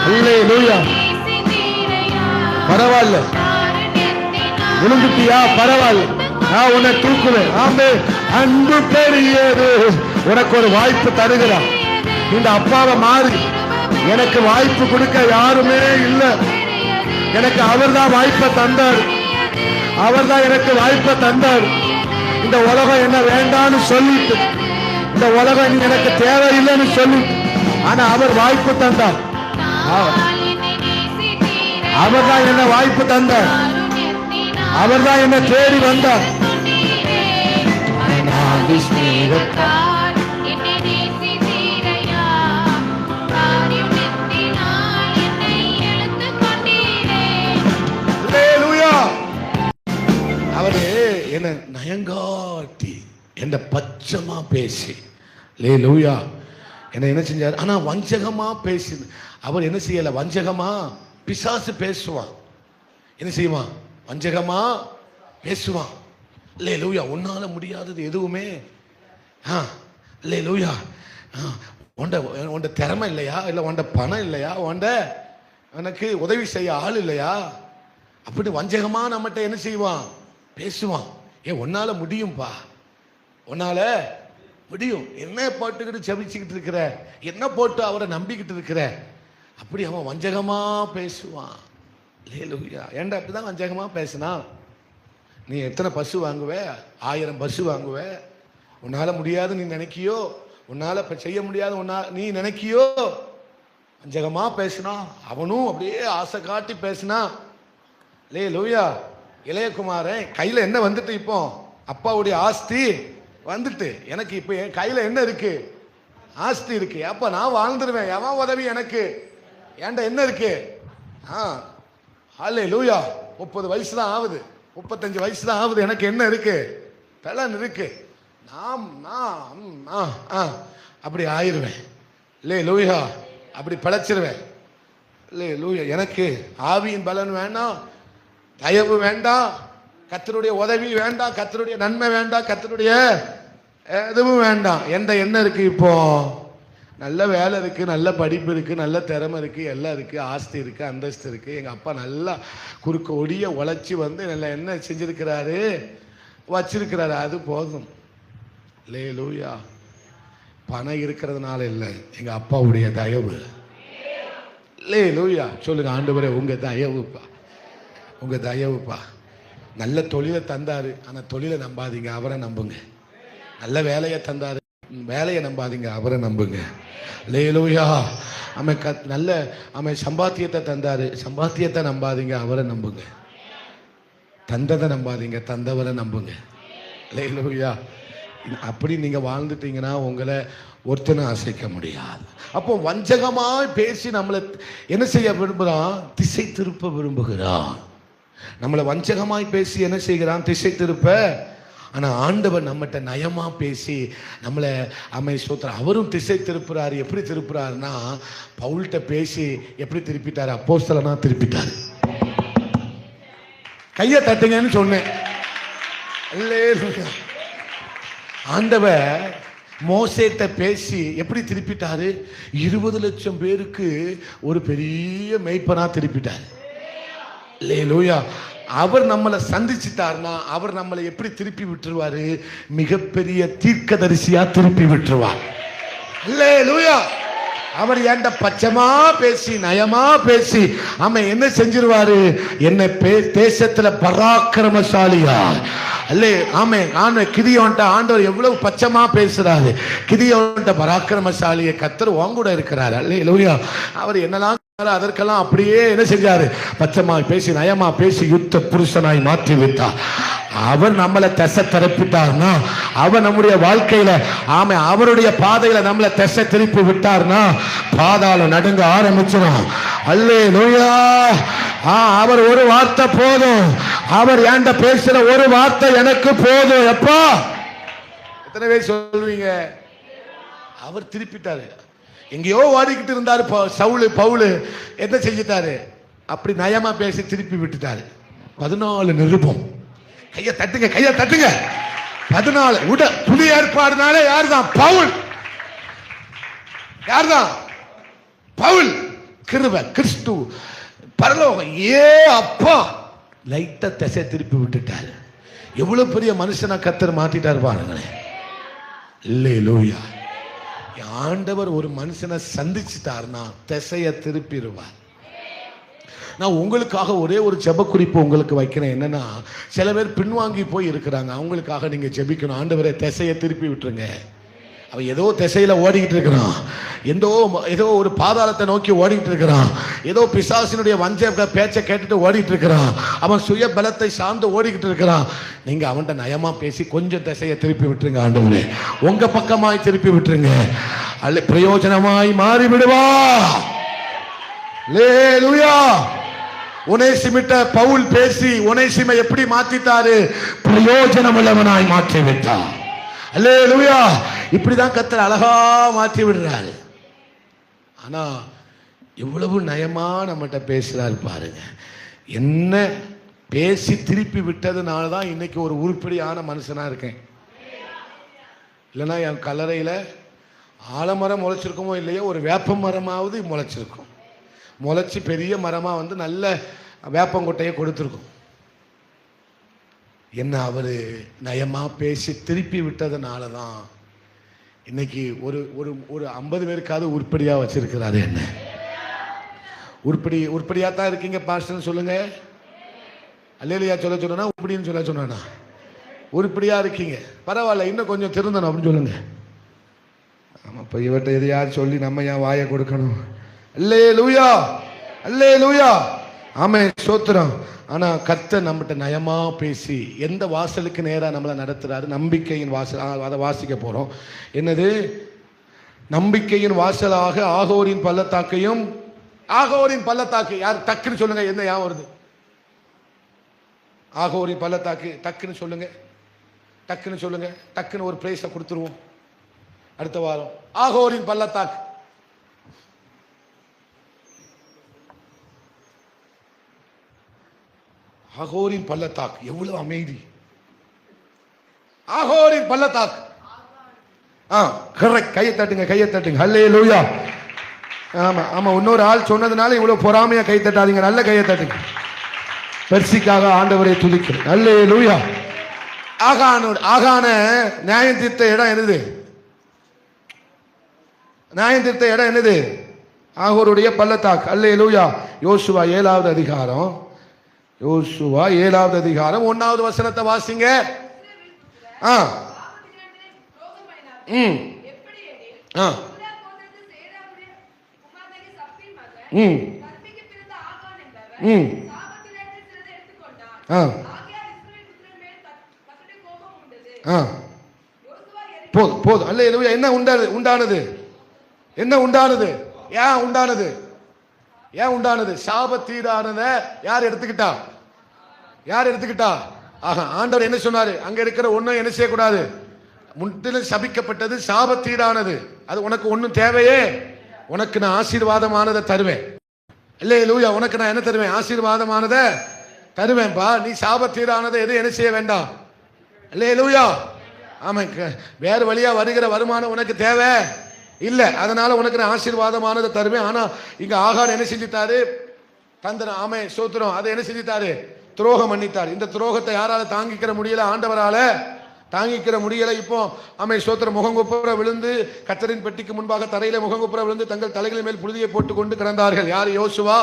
Speaker 1: அல்லேலூயா. பரவாயில்ல, விழுந்துட்டியா, பரவாயில்ல, நான் உன்னை தூக்குவேன். ஆமென். அன்பு பெரியது. உனக்கு ஒரு வாய்ப்பு தருகிறார். இந்த அப்பாவை மாறி எனக்கு வாய்ப்பு கொடுக்க யாருமே இல்லை. எனக்கு அவர்தான் வாய்ப்பை தந்தார், அவர்தான் எனக்கு வாய்ப்பை தந்தார். இந்த உலகம் என்ன வேண்டான்னு சொல்லிட்டு, இந்த உலகம் எனக்கு தேவையில்லைன்னு சொல்லிட்டு, ஆனா அவர் வாய்ப்பு தந்தார். அவர்தான் என்ன வாய்ப்பு தந்தார், அவர்தான் என்ன தேடி வந்தார். அவரு என்ன நயங்காட்டி, என்ன பச்சமா பேசி, லேலூயா, என்ன செஞ்சார். ஆனா வஞ்சகமா பேசி அவர் என்ன செய்யல. வஞ்சகமா பிசாசு பேசுவான், என்ன செய்வான், வஞ்சகமா பேசுவான். லேலூயா. உன்னால முடியாதது எதுவுமே, லேலூயா, உண்ட திறமை இல்லையா, இல்ல உண்ட பணம் இல்லையா, உனக்கு உதவி செய்ய ஆள் இல்லையா, அப்படி வஞ்சகமா நம்மகிட்ட என்ன செய்வான், பேசுவான். உன்னால முடியும்பா, உன்னால முடியும், என்ன போட்டுக்கிட்டு செபிச்சுக்கிட்டு இருக்கிற, என்ன போட்டு அவரை நம்பிக்கிட்டு இருக்கிற, அப்படி அவன் வஞ்சகமா பேசுவான். லேலூயா. ஏன்டா அப்படிதான் வஞ்சகமா பேசினா. நீ எத்தனை பசு வாங்குவ, 1000 பசு வாங்குவ, உன்னால முடியாது நீ நினைக்கியோ, உன்னால செய்ய முடியாது நீ நினைக்கியோ. வஞ்சகமா பேசினா. அவனும் அப்படியே ஆசை காட்டி பேசினா. லேலூயா. இளையகுமாரன் கையில என்ன வந்துட்டு, இப்போ அப்பாவுடைய ஆஸ்தி வந்துட்டு, எனக்கு இப்ப என் கையில என்ன இருக்கு, ஆஸ்தி இருக்கு. அப்ப நான் வாழ்ந்துருவேன், எவன் உதவி எனக்கு, ஏன்டா என்ன இருக்கு. அல்லேலூயா. 30 வயசு தான் ஆகுது, 35 வயசு தான் ஆகுது, எனக்கு என்ன இருக்கு, பலன் இருக்கு, அப்படி ஆயிருவேன். லேலூயா. அப்படி பிழைச்சிருவேன். லேலூயா. எனக்கு ஆவியின் பலன் வேண்டாம், தயவு வேண்டாம், கர்த்தருடைய உதவி வேண்டாம், கர்த்தருடைய நன்மை வேண்டாம், கர்த்தருடைய எதுவும் வேண்டாம். என்ன இருக்கு, இப்போ நல்ல வேலை இருக்கு, நல்ல படிப்பு இருக்கு, நல்ல திறமை இருக்கு, எல்லாம் இருக்கு, ஆஸ்தி இருக்கு, அந்தஸ்து இருக்கு. எங்க அப்பா நல்லா குறுக்க ஒடிய உழைச்சி வந்து நல்லா என்ன செஞ்சிருக்கிறாரு, வச்சிருக்கிறாரு, அது போதும். லேலூயா. பணம் இருக்கிறதுனால இல்லை, எங்க அப்பாவுடைய தயவு. லேலூயா. சொல்லுங்க, ஆண்டவரே உங்க தயவுப்பா, உங்க தயவுப்பா. நல்ல தொழிலை தந்தாரு, ஆனா தொழிலை நம்பாதீங்க, அவரை நம்புங்க. நல்ல வேலையை தந்தாரு, வேலையை நம்பாதீங்க, அவரை நம்புங்க. லேலூயா. நல்ல சம்பாத்தியத்தை தந்தாரு, சம்பாத்தியத்தை நம்பாதீங்க, அவரை நம்புங்க. தந்ததை நம்பாதீங்க, தந்தவரை நம்புங்க. லேலூயா. அப்படி நீங்க வாழ்ந்துட்டீங்கன்னா உங்களை ஒருத்தனை அசைக்க முடியாது. அப்போ வஞ்சகமாய் பேசி நம்மளை என்ன செய்ய விரும்புகிறான், திசை திருப்ப விரும்புகிறான். நம்மளை வஞ்சகமாய் பேசி என்ன செய்கிறான், திசை திருப்ப. ஆனா ஆண்டவர் நம்மகிட்ட நயமா பேசி நம்மளை சோத்திரம், அவரும் திசை திருப்புறாரு. எப்படி திருப்புறாருன்னா, பவுல்கிட்ட பேசி எப்படி திருப்பிட்டாரு, அப்போஸ்தலனா திருப்பிட்டாரு. கையை தட்டுங்கன்னு சொன்னேன். ஆண்டவர் மோசேட்ட பேசி எப்படி திருப்பிட்டாரு? 20 லட்சம் பேருக்கு ஒரு பெரிய மேய்ப்பனா திருப்பிட்டாரு. அல்லேலூயா. அவர் நம்மளை சந்திச்சிட்டார்னா அவர் நம்மளை எப்படி திருப்பி விட்டுருவாரு? மிகப்பெரிய தீர்க்கதரிசியா திருப்பி விட்டுருவார். அல்லேலூயா. அவர் ஏண்ட பச்சமா பேசி நயமா பேசி அவன் என்ன செஞ்சிருவாரு? என்ன தேசத்துல பராக்கிரமசாலியா அல்லே ஆமே ஆன கிதியோன்ட்ட ஆண்டவர் எவ்வளவு பச்சமா பேசுறாரு. கிதியோன்ட்ட பராக்கிரமசாலிய கர்த்தர் உங்கூட இருக்கிறார். அல்லேலூயா. அவர் என்னெல்லாம் அதற்கெல்லாம் அப்படியே என்ன செஞ்சாரு? பச்சமாய் பேசி நயமா பேசி யுத்த புருஷனாய் மாற்றி விட்டார். அவர் நம்மளை திசை திருப்பிட்டார்னா, அவர் நம்முடைய வாழ்க்கையில ஆமை அவருடைய பாதையில நம்மளை திசை திருப்பி விட்டார்னா பாதாளம் நடுங்க ஆரம்பிச்சிடும். அல்லேலூயா. அவர் ஒரு வார்த்தை போதும். அவர் ஏண்ட பேசுற ஒரு வார்த்தை எனக்கு போதும். எப்பா எத்தனை பேர் சொல்லுவீங்க? அவர் திருப்பிட்டாரு. எங்கேயோ ஓடிக்கிட்டு இருந்தாரு பவுல். என்ன செஞ்சிட்டாரு? அப்படி நயமா பேசி திருப்பி விட்டுட்டாரு. 14 நிருபம். கையை தட்டுங்க, கையை தட்டுங்க. 14 புதிய ஏற்பாடுனாலே யாருதான்? பவுல். யாருதான்? பவுல். கிருபை, கிறிஸ்து, பரலோகம். அப்பா லைட்டா திசை திருப்பி விட்டுட்டாரு. எவ்வளவு பெரிய மனுஷனா கர்த்தர் மாத்திட்டாரு பாருங்களேன். அல்லேலூயா. ஆண்டவர் ஒரு மனுஷனை சந்திச்சுட்டார்னா திசையை திருப்பிடுவார். நான் உங்களுக்காக ஒரே ஒரு ஜெப குறிப்பு உங்களுக்கு வைக்கிறேன். என்னன்னா, சில பேர் பின்வாங்கி போய் இருக்கிறாங்க. அவங்களுக்காக நீங்க ஜெபிக்கணும். ஆண்டவரே திசையை திருப்பி விட்டுருங்க. அவன் ஏதோ திசையில ஓடிக்கிட்டு இருக்கிறான். ஏதோ ஒரு பாதாளத்தை நோக்கி ஓடிக்கிட்டு இருக்கிறான். ஏதோ பிசாசினுடைய வஞ்ச பேச்சை கேட்டுட்டு ஓடிட்டு இருக்கிறான். அவன் சுய பலத்தை சார்ந்து ஓடிக்கிட்டு இருக்கிறான். நீங்க அவன்கிட்ட நயமா பேசி கொஞ்சம் திசையை திருப்பி விட்டுருங்க. ஆண்டவரே உங்க பக்கமாய் திருப்பி விட்டுருங்க. அல்ல பிரயோஜனமாய் மாறி விடுவா. அல்லேலூயா. ஒனேசிமிட்ட பவுல் பேசி ஒனேசிமை எப்படி மாத்திட்டாரு? பிரயோஜனம் உள்ளவனாய் மாற்றி விட்டார். அல்லேலூயா. இப்படிதான் கர்த்தர் அழகா மாற்றி விடுறாரு. ஆனா எவ்வளவு நயமா நம்மகிட்ட பேசுறாரு பாருங்க. என்ன பேசி திருப்பி விட்டதுனால தான் இன்னைக்கு ஒரு உருப்படியான மனுஷனா இருக்கேன். இல்லைன்னா என் கல்லறையில ஆலமரம் முளைச்சிருக்குமோ இல்லையோ, ஒரு வேப்ப மரமாவது முளைச்சிருக்கும். முளைச்சி பெரிய மரமா வந்து நல்ல வேப்பங்கொட்டையை கொடுத்துருக்கும். என்ன அவரு நயமா பேசி திருப்பி விட்டதுனால தான் இன்னைக்கு ஒரு 50 பேருக்காவது உருப்படியா வச்சிருக்கிறாரு. என்ன உருப்படியா தான் இருக்கீங்க பாஸ்டர் சொல்லுங்க. அல்லேலூயா சொல்ல சொன்னா உருப்படின்னு சொல்ல சொன்னா உருப்படியா இருக்கீங்க. பரவாயில்ல, இன்னும் கொஞ்சம் திருந்தணும் அப்படின்னு சொல்லுங்க. ஆமா, இப்ப இவர்கிட்ட எதையாவது சொல்லி நம்ம ஏன் வாயை கொடுக்கணும்? அல்லேலூயா, அல்லேலூயா, ஆமென், ஸ்தோத்திரம். ஆனா கர்த்தர் நம்மகிட்ட நயமா பேசி எந்த வாசலுக்கு நேரா நம்மளை நடத்துறாரு? நம்பிக்கையின் வாசல். அதை வாசிக்க போறோம். என்னது? நம்பிக்கையின் வாசலாக ஆகோரின் பள்ளத்தாக்கையும். ஆகோரின் பள்ளத்தாக்கு யார்? டக்குன்னு சொல்லுங்க. என்ன ஞாபகம் வருது? ஆகோரின் பள்ளத்தாக்கு. டக்குன்னு சொல்லுங்க, டக்குன்னு சொல்லுங்க. டக்குன்னு ஒரு பிரைஸை கொடுத்துருவோம் அடுத்த வாரம். ஆகோரின் பள்ளத்தாக்கு. ஆகோரின் பள்ளத்தாக்கு எவ்வளவு அமைதி. ஆகோரின் பள்ளத்தாக்கு. கரெக்ட். கையை தட்டுங்க, கையை தட்டுங்க. அல்லேலூயா. ஆமா ஆமா. இன்னொரு ஆள் சொன்னதுனால இவ்வளவு பொறாமையா கை தட்டாதீங்க. நல்ல கையை தட்டுங்க. பெர்சிக்காக ஆண்டவரை துதிக்கிறேன். அல்லேலூயா. ஆகான நியாயம் தீர்த்த இடம் என்னது? நியாயம் தீர்த்த இடம் என்னது? ஆகோருடைய பள்ளத்தாக்கு. அல்லேலூயா. யோசுவா 7வது அதிகாரம். யோசுவா 7வது அதிகாரம் 1வது வசனத்தை வாசிங்க. போதும். அல்லேலூயா. என்ன உண்டானது? என்ன உண்டானது? ஏன் உண்டானது? ஏன் உண்டானது? சாபத்தீடானத யார் எடுத்துக்கிட்டா? யார் எடுத்துக்கிட்டா? ஆண்டவர் என்ன சொன்னாரு? அங்க இருக்கிற ஒன்னும் என்ன செய்யக்கூடாது? முற்றிலும் சபிக்கப்பட்டது, சாபத்தீடானது. அது உனக்கு ஒன்னும் தேவையே. உனக்கு நான் ஆசீர்வாதமானதை தருவேன். அல்லேலூயா. உனக்கு நான் என்ன தருவேன்? ஆசீர்வாதமானதை தருவேன்பா. நீ சாபத்தீரானதை எதுவும் என்ன செய்ய வேண்டாம். அல்லேலூயா. ஆமா, வேறு வழியா வருகிற வருமானம் உனக்கு தேவை இல்லை, அதனால உனக்கு நான் ஆசீர்வாதமானதை தருவேன். ஆனா இங்க ஆகான் என்ன செஞ்சிட்டாரு? தந்தன. ஆமே, சோத்திரம். அதை என்ன செஞ்சிட்டாரு? துரோகம் பண்ணிட்டார். இந்த துரோகத்தை யாரால தாங்கிக்கிற முடியல? ஆண்டவரால தாங்கிக்கிற முடியல. இப்போ ஆமே, சோத்திரம். முகங்குப்புற விழுந்து கர்த்தரின் பெட்டிக்கு முன்பாக தரையில முகங்குப்புற விழுந்து தங்கள் தலைகளின் மேல் புழுதியை போட்டு கொண்டு கிடந்தார்கள். யார்? யோசுவா.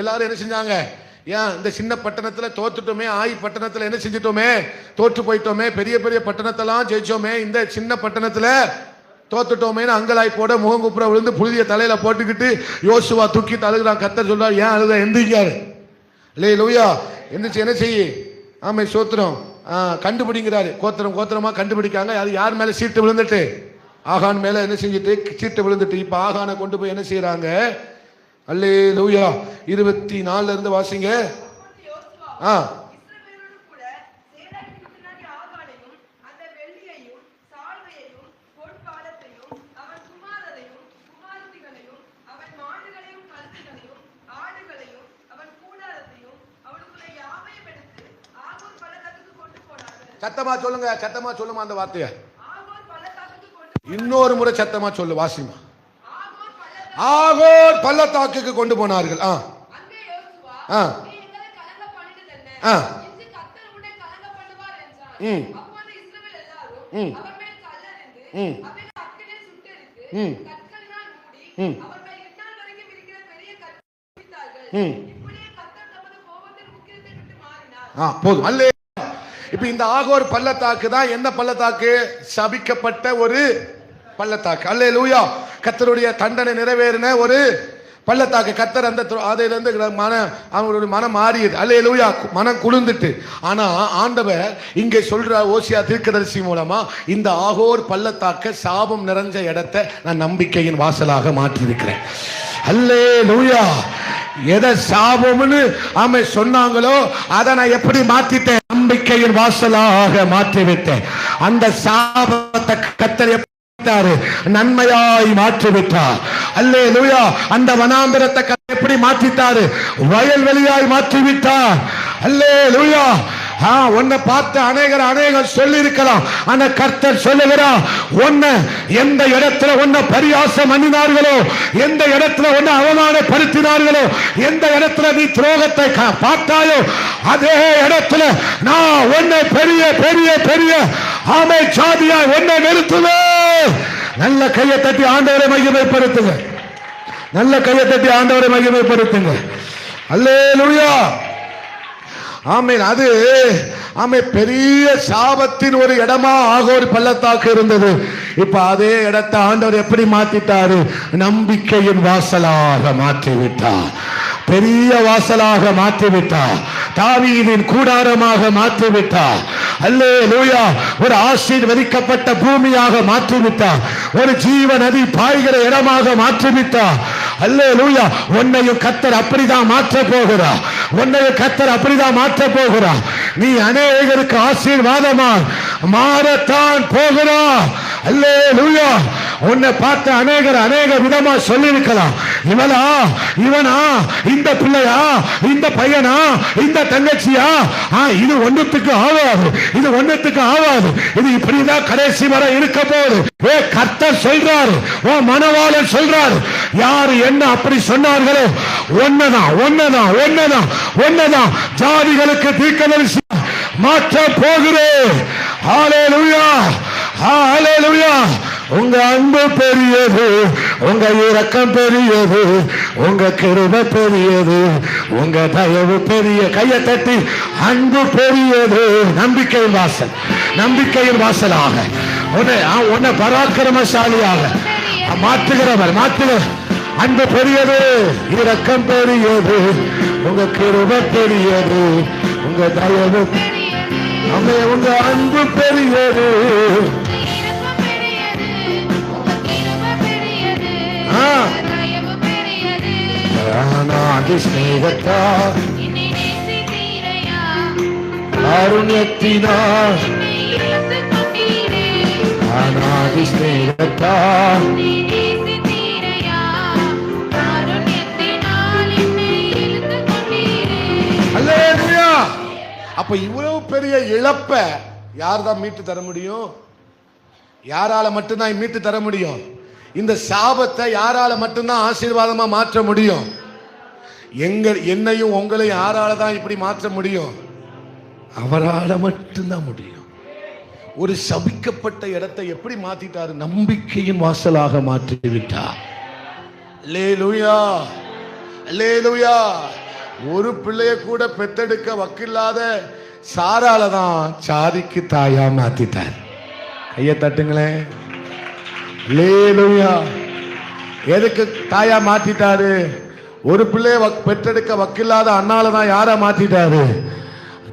Speaker 1: எல்லாரும் என்ன செஞ்சாங்க? ஏன் இந்த சின்ன பட்டணத்துல தோத்துட்டோமே, ஆயி பட்டணத்துல என்ன செஞ்சிட்டோமே, தோற்று போயிட்டோமே, பெரிய பெரிய பட்டணத்தெல்லாம் ஜெயிச்சோமே, இந்த சின்ன பட்டணத்துல தோத்துட்டோமே அங்கலாய் போட முகங்குப்புற விழுந்து புழுதிய தலையில போட்டுக்கிட்டு யோசுவா தூக்கி அழுகிறான். கர்த்தர் சொல்றார், ஏன் அழுத? எந்திரிக்காரு. அல்லேலூயா. எந்திரிச்சு என்ன செய்ய? ஆமை, சோத்திரம். கண்டுபிடிங்கிறாரு. கோத்திரம் கோத்திரமா கண்டுபிடிக்காங்க. அது யார் மேல? சீட்டு விழுந்துட்டு ஆகான் மேல என்ன செஞ்சுட்டு? சீட்டு விழுந்துட்டு. இப்ப ஆகானை கொண்டு போய் என்ன செய்யறாங்க? அல்லேலூயா. 24 இருந்து வாசிங்க. சத்தமா சொல்லுங்க, சத்தமா சொல்லுமா அந்த வார்த்தைய. இன்னொரு முறை சத்தமா சொல்லு, வாசிமா. ஆகோர் பள்ளத்தாக்குக்கு கொண்டு போனார்கள். போதும். அல்லே. இப்ப இந்த ஆகோர் பள்ளத்தாக்கு தான் என்ன பள்ளத்தாக்கு? சபிக்கப்பட்ட ஒரு பள்ளத்தாக்கு. அல்லேலூயா. கர்த்தருடைய தண்டனை நிறைவேறின ஒரு பள்ளத்தாக்கு. கர்த்தர் அந்த அதிலிருந்து அவங்களுடைய மனம் மாறியது. அல்லேலூயா. மனம் குளிர்ந்துட்டு. ஆனா ஆண்டவர் இங்கே சொல்ற ஓசியா தீர்க்கதரிசி மூலமா இந்த ஆகோர் பள்ளத்தாக்க சாபம் நிறைஞ்ச இடத்தை நான் நம்பிக்கையின் வாசலாக மாற்றி இருக்கிறேன். அல்லேலூயா. எதை சாபம்னு ஆமை சொன்னாங்களோ அதை நான் எப்படி மாத்திட்டேன்? நம்பிக்கையின் வாசலாக மாற்றிவிட்டேன். அந்த சாபத்தை கர்த்தர் நன்மையாய் மாற்றிவிட்டார். அல்லேலூயா. அந்த வனாந்தரத்தை எப்படி மாற்றிட்டாரு? வயல்வெளியாய் மாற்றிவிட்டார். அல்லேலூயா. உன்னை பார்த்து அநேகர் சொல்லி இருக்கலாம். ஆனா கர்த்தர் சொல்லுகிறார், உன்னை எந்த இடத்துல உன்னை பரியாசம் பண்ணினார்களோ, எந்த இடத்துல உன்னை அவமானப்படுத்தினார்களோ, எந்த இடத்துல நீ துரோகத்தை பார்த்தாயோ, அதே இடத்துல நான் உன்னை பெரிய பெரிய பெரிய ஆமை ஜாதியாய் உன்னை நிறுத்துவேன். நல்ல கையை தட்டி ஆண்டவரை மகிமைப்படுத்துங்க. நல்ல கையை தட்டி ஆண்டவரை மகிமைப்படுத்துங்க. அல்லேலூயா. ஆமீன். அது ஆமே, பெரிய சாபத்தின் ஒரு இடமா ஆகோர் பள்ளத்தாக்கு இருந்தது. இப்ப அதே இடத்தை ஆண்டவர் எப்படி மாத்திட்டாரு? நம்பிக்கையின் வாசலாக மாற்றிவிட்டார். பெரிய வாசலாக மாற்றிவிட்டார். தாவீதின் கூடாரமாக மாற்றிவிட்டார். அல்லேலூயா. ஒரு ஆசீர்வதிக்கப்பட்ட பூமியாக மாற்றிவிட்டார். ஒரு ஜீவ நதி பாய்கிற இடமாக மாற்றிவிட்டார். அல்லேலூயா. உன்னையும் கர்த்தர் அப்படிதான் மாற்ற போகிறார். உன்னையும் கர்த்தர் அப்படிதான் மாற்ற போகிறார். நீ அநேகருக்கு ஆசீர்வாதமா மாறத்தான் போகிறார். அல்லேலூயா. உன்னை பார்த்து அநேக விதமா சொல்லி இருக்கலாம். இவனா, இந்த பிள்ளையா, இந்த பையனா, இந்த தங்கச்சியா, இது ஒண்ணுத்துக்கு ஆகாது, இது ஒண்ணுத்துக்கு ஆகாது, இது இப்படிதான் கடைசி வரை இருக்க போகுது. கர்த்தர் சொல்றாரு, மனவாளன் சொல்றாரு, யாரு என்ன அப்படி சொன்னார்களோ ஒன்னதான் ஜாதிகளுக்கு தீர்க்கதரிசி மாற்ற போகிறேன். ஹல்லேலூயா. ஹல்லேலூயா. உங்க அன்பு பெரியது, உங்க இரக்கம் பெரியது, உங்க கிருபை பெரியது, உங்க தயவு பெரிய. கையை தட்டி அன்பு பெரியது. நம்பிக்கையின் வாசல், நம்பிக்கையின் வாசலாக உன்னை பராக்கிரமசாலியாக மாற்றுகிறவர். அன்பு பெரியது, இரக்கம் பெரியது, உங்க கிருபை பெரியது, உங்க தயவு, உங்க அன்பு பெரியது. அநாதி ஸ்நேகத்தா காருண்யத்தினால், அநாதி ஸ்நேகத்தா அல்லேலூயா. அப்ப இவ்வளவு பெரிய இழப்ப யார் தான் மீட்டு தர முடியும்? யாரால மட்டும்தான் மீட்டு தர முடியும்? இந்த சாபத்தை யாரால மட்டும்தான் ஆசீர்வாதமா மாற்ற முடியும்? என்னையும் உங்களையும் யாரால தான் இப்படி மாற்ற முடியும்? அவரால மட்டும்தான் முடியும். ஒரு சபிக்கப்பட்ட இடத்தை எப்படி மாத்திட்டாரு? நம்பிக்கையின் வாசலாக மாற்றி விட்டார். அல்லேலூயா, அல்லேலூயா. ஒரு பிள்ளைய கூட பெத்தெடுக்க வக்கில்லாத சாரால தான் சாதிக்கு தாயா மாத்திட்டார். கையை தட்டுங்களேன். அல்லேலூயா. எதுக்கு தாயா மாத்திட்டாரு? ஒரு பிள்ளைய பெற்றெடுக்க வக்கில்லாத அண்ணால தான் யாரா மாத்திட்டாரு?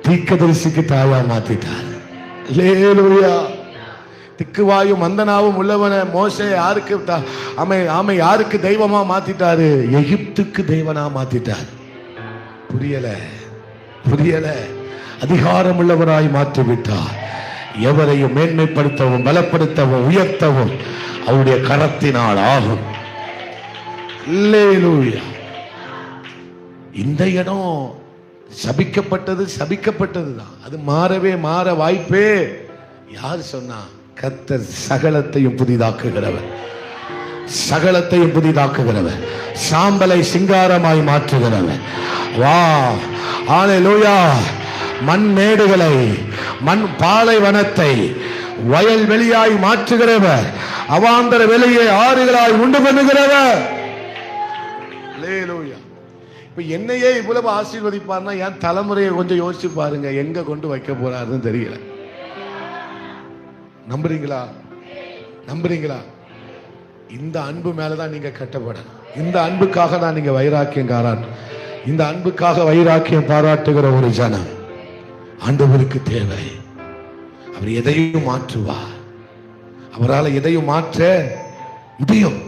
Speaker 1: தீர்க்கதரிசிக்கு தாயா மாத்திட்டார். அல்லேலூயா. திக்குவாயும் மந்தனாவும் உள்ளவன மோசே யாருக்கு ஆமை யாருக்கு தெய்வமா மாத்திட்டாரு? எகிப்துக்கு தெய்வனா மாத்திட்டார். புரியல, புரியல. அதிகாரம் உள்ளவராய் மாற்றிவிட்டார். எவரையும் மேன்மைப்படுத்தவும் பலப்படுத்தவும் உயர்த்தவும் அவருடைய கரத்தினால் ஆகும். அல்லேலூயா. இந்த இடம் சபிக்கப்பட்டது, சபிக்கப்பட்டதுதான். அது மாறவே மாற வாய்ப்பே. யார் சொன்னா? கர்த்தர் சகலத்தையும் புதிதாக்குகிறவர், சகலத்தையும் புதிதாக்குகிறவர், சாம்பலை சிங்காரமாய் மாற்றுகிறவர். வா, ஹல்லேலூயா. மண் மேடுகளை, மண் பாலைவனத்தை வயல்வெளியாய் மாற்றுகிறவர், அவாந்தர வெளியை ஆறுகளாய் உண்டு பண்ணுகிறவர். அல்லேலூயா. இப்ப என்னையே இவ்வளவு ஆசீர்வதிப்பார்னா என் தலைமுறையை கொஞ்சம் யோசிச்சு பாருங்க, எங்க கொண்டு வைக்க போறாருன்னு தெரியல. நம்புறீங்களா? நம்புறீங்களா? இந்த அன்பு மேலதான் நீங்க கட்டப்படணும். இந்த அன்புக்காக தான் நீங்க வைராக்கியம் பாராட்டணும். இந்த அன்புக்காக வைராக்கியம் பாராட்டுகிற ஒரு ஜனம் ஆண்டவருக்கு தேவை. அவர் எதையும் மாற்றுவார். அவரால் எதையும் மாற்ற முடியும்.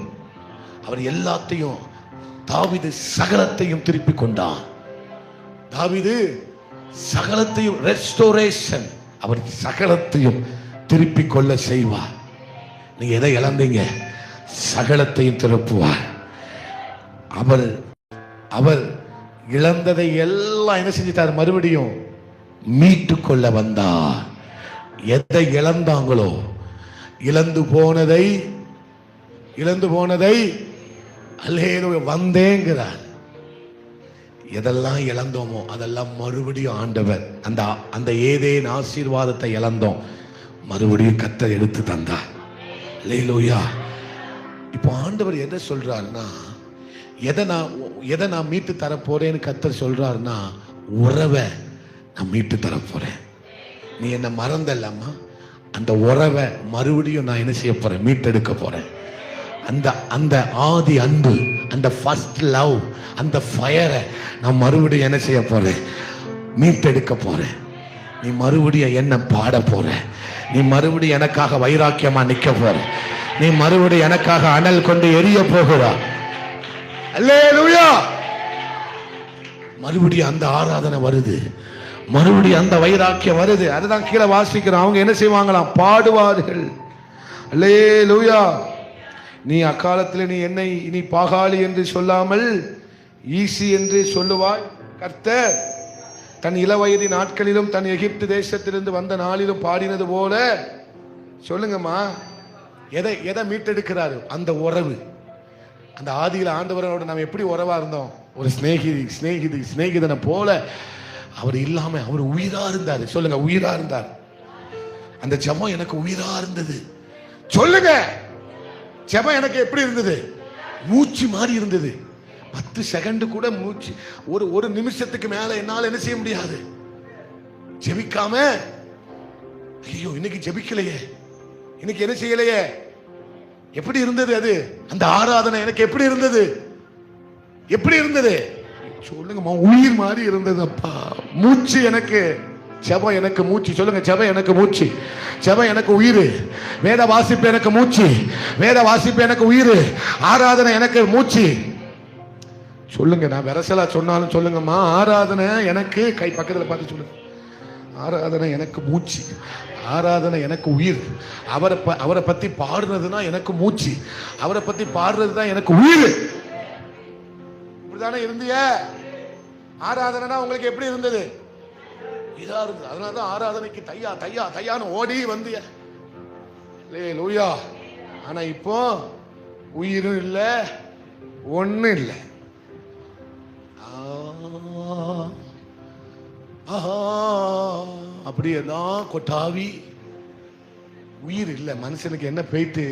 Speaker 1: அவர் எல்லாத்தையும், தாவீது சகலத்தையும் திருப்பி கொண்டார். தாவீது சகலத்தையும், ரெஸ்டோரேஷன், அவர் சகலத்தையும் திருப்பி கொள்ள செய்வார். நீங்க எதை இழந்தீங்க? சகலத்தையும் திருப்புவார். அவர் அவர் இழந்ததை எல்லாம் என்ன செஞ்சிட்டார்? மறுபடியும் மீட்டு கொள்ள வந்தார். எதை இழந்தாங்களோ, இழந்து போனதை அல்லேலூயா வந்தேங்கிறார். எதெல்லாம் இழந்தோமோ அதெல்லாம் மறுபடியும் ஆண்டவர், அந்த ஏதேன் ஆசீர்வாதத்தை இழந்தோம், மறுபடியும் கர்த்தர் எடுத்து தந்தார். அல்லேலூயா. இப்போ ஆண்டவர் எதை சொல்றாருன்னா, எதை நான் மீட்டு தர போறேன்னு கர்த்தர் சொல்றாருன்னா, உறவை நான் மீட்டு தர போறேன். நீ என்ன மறந்தல்லாமா, அந்த உறவை மறுபடியும் நான் என்ன செய்ய போறேன்? மீட்டெடுக்க போறேன். அந்த ஆதி அன்பு, அந்த ஃபர்ஸ்ட் லவ், அந்த ஃபயரை நான் மறுபடியும் என்ன செய்ய போறேன்? மீட்டெடுக்க போறேன். நீ மறுபடியும் என்ன பாட போற. நீ மறுபடியும் எனக்காக வைராக்கியமா நிக்க போற. நீ மறுபடியும் எனக்காக அனல் கொண்டு எரிய போகிறா. அல்லேலூயா. மறுபடியும் அந்த ஆராதனை வருது, மறுபடியும் அந்த வைராக்கியம் வருது. அதுதான் கீழே வாசிக்கிறோம். அவங்க என்ன செய்வாங்களாம்? பாடுவார்கள். அல்லேலூயா. நீ அக்காலத்தில் நீ என்னை இனி பாகாளி என்று சொல்லாமல் ஈசி என்று சொல்லுவாய். கர்த்தர் தன் இளவயது நாட்களிலும் தன் எகிப்து தேசத்திலிருந்து வந்த நாளிலும் பாடினது போல. சொல்லுங்கம்மா, எதை மீட்டெடுக்கிறாரு? அந்த உறவு. அந்த ஆதியில ஆண்டவரோட நாம் எப்படி உறவா இருந்தோம்? ஒரு சிநேகிதனை போல அவர் இல்லாம அவர் உயிரா இருந்தாரு. சொல்லுங்க, உயிரா இருந்தார். அந்த ஜெபம் எனக்கு உயிரா இருந்தது. சொல்லுங்க, ஜெபம் எனக்கு எப்படி இருந்தது? மூச்சு மாதிரி இருந்தது. 10 செகண்ட் கூட மூச்சு, ஒரு நிமிஷத்துக்கு மேல என்னால என்ன செய்ய முடியாது ஜெபிக்காம. ஐயோ, இன்னைக்கு ஜெபிக்கலையே, இன்னைக்கு என்ன செய்யலையே. எப்படி இருந்தது அது? அந்த ஆராதனை எனக்கு எப்படி இருந்தது? எப்படி இருந்தது? சொல்லுங்கம்மா, உயிர் மாதிரி இருந்தது. அப்பா, மூச்சு எனக்கு, ஜெபம் எனக்கு மூச்சு. சொல்லுங்க, ஜெபம் எனக்கு மூச்சு, ஜெபம் எனக்கு உயிர். வேத வாசிப்பு எனக்கு மூச்சு, வேத வாசிப்பு எனக்கு உயிர். ஆராதனை எனக்கு மூச்சு. சொல்லுங்க, நான் வெரசலா சொன்னாலும் சொல்லுங்கம்மா, ஆராதனை எனக்கு, கை பக்கத்துல பார்த்து சொல்லுங்க, ஆராதனை எனக்கு மூச்சு, ஆராதனை எனக்கு உயிர். அவரை பத்தி பாடுறதுனா எனக்கு மூச்சு, அவரை பத்தி பாடுறது தான் எனக்கு உயிர். இப்படிதானே இருந்திய? ஆராதனைனா உங்களுக்கு எப்படி இருந்தது? இதா இருந்தது. அதனாலதான் ஆராதனைக்கு தையா தையா தையான்னு ஓடி வந்து லூயா. ஆனா இப்போ உயிரும் இல்ல, ஒண்ணும் இல்லை. அப்படியே தான் கொட்டாவி, உயிர் இல்லை. மனுஷனுக்கு என்ன போயிட்டு,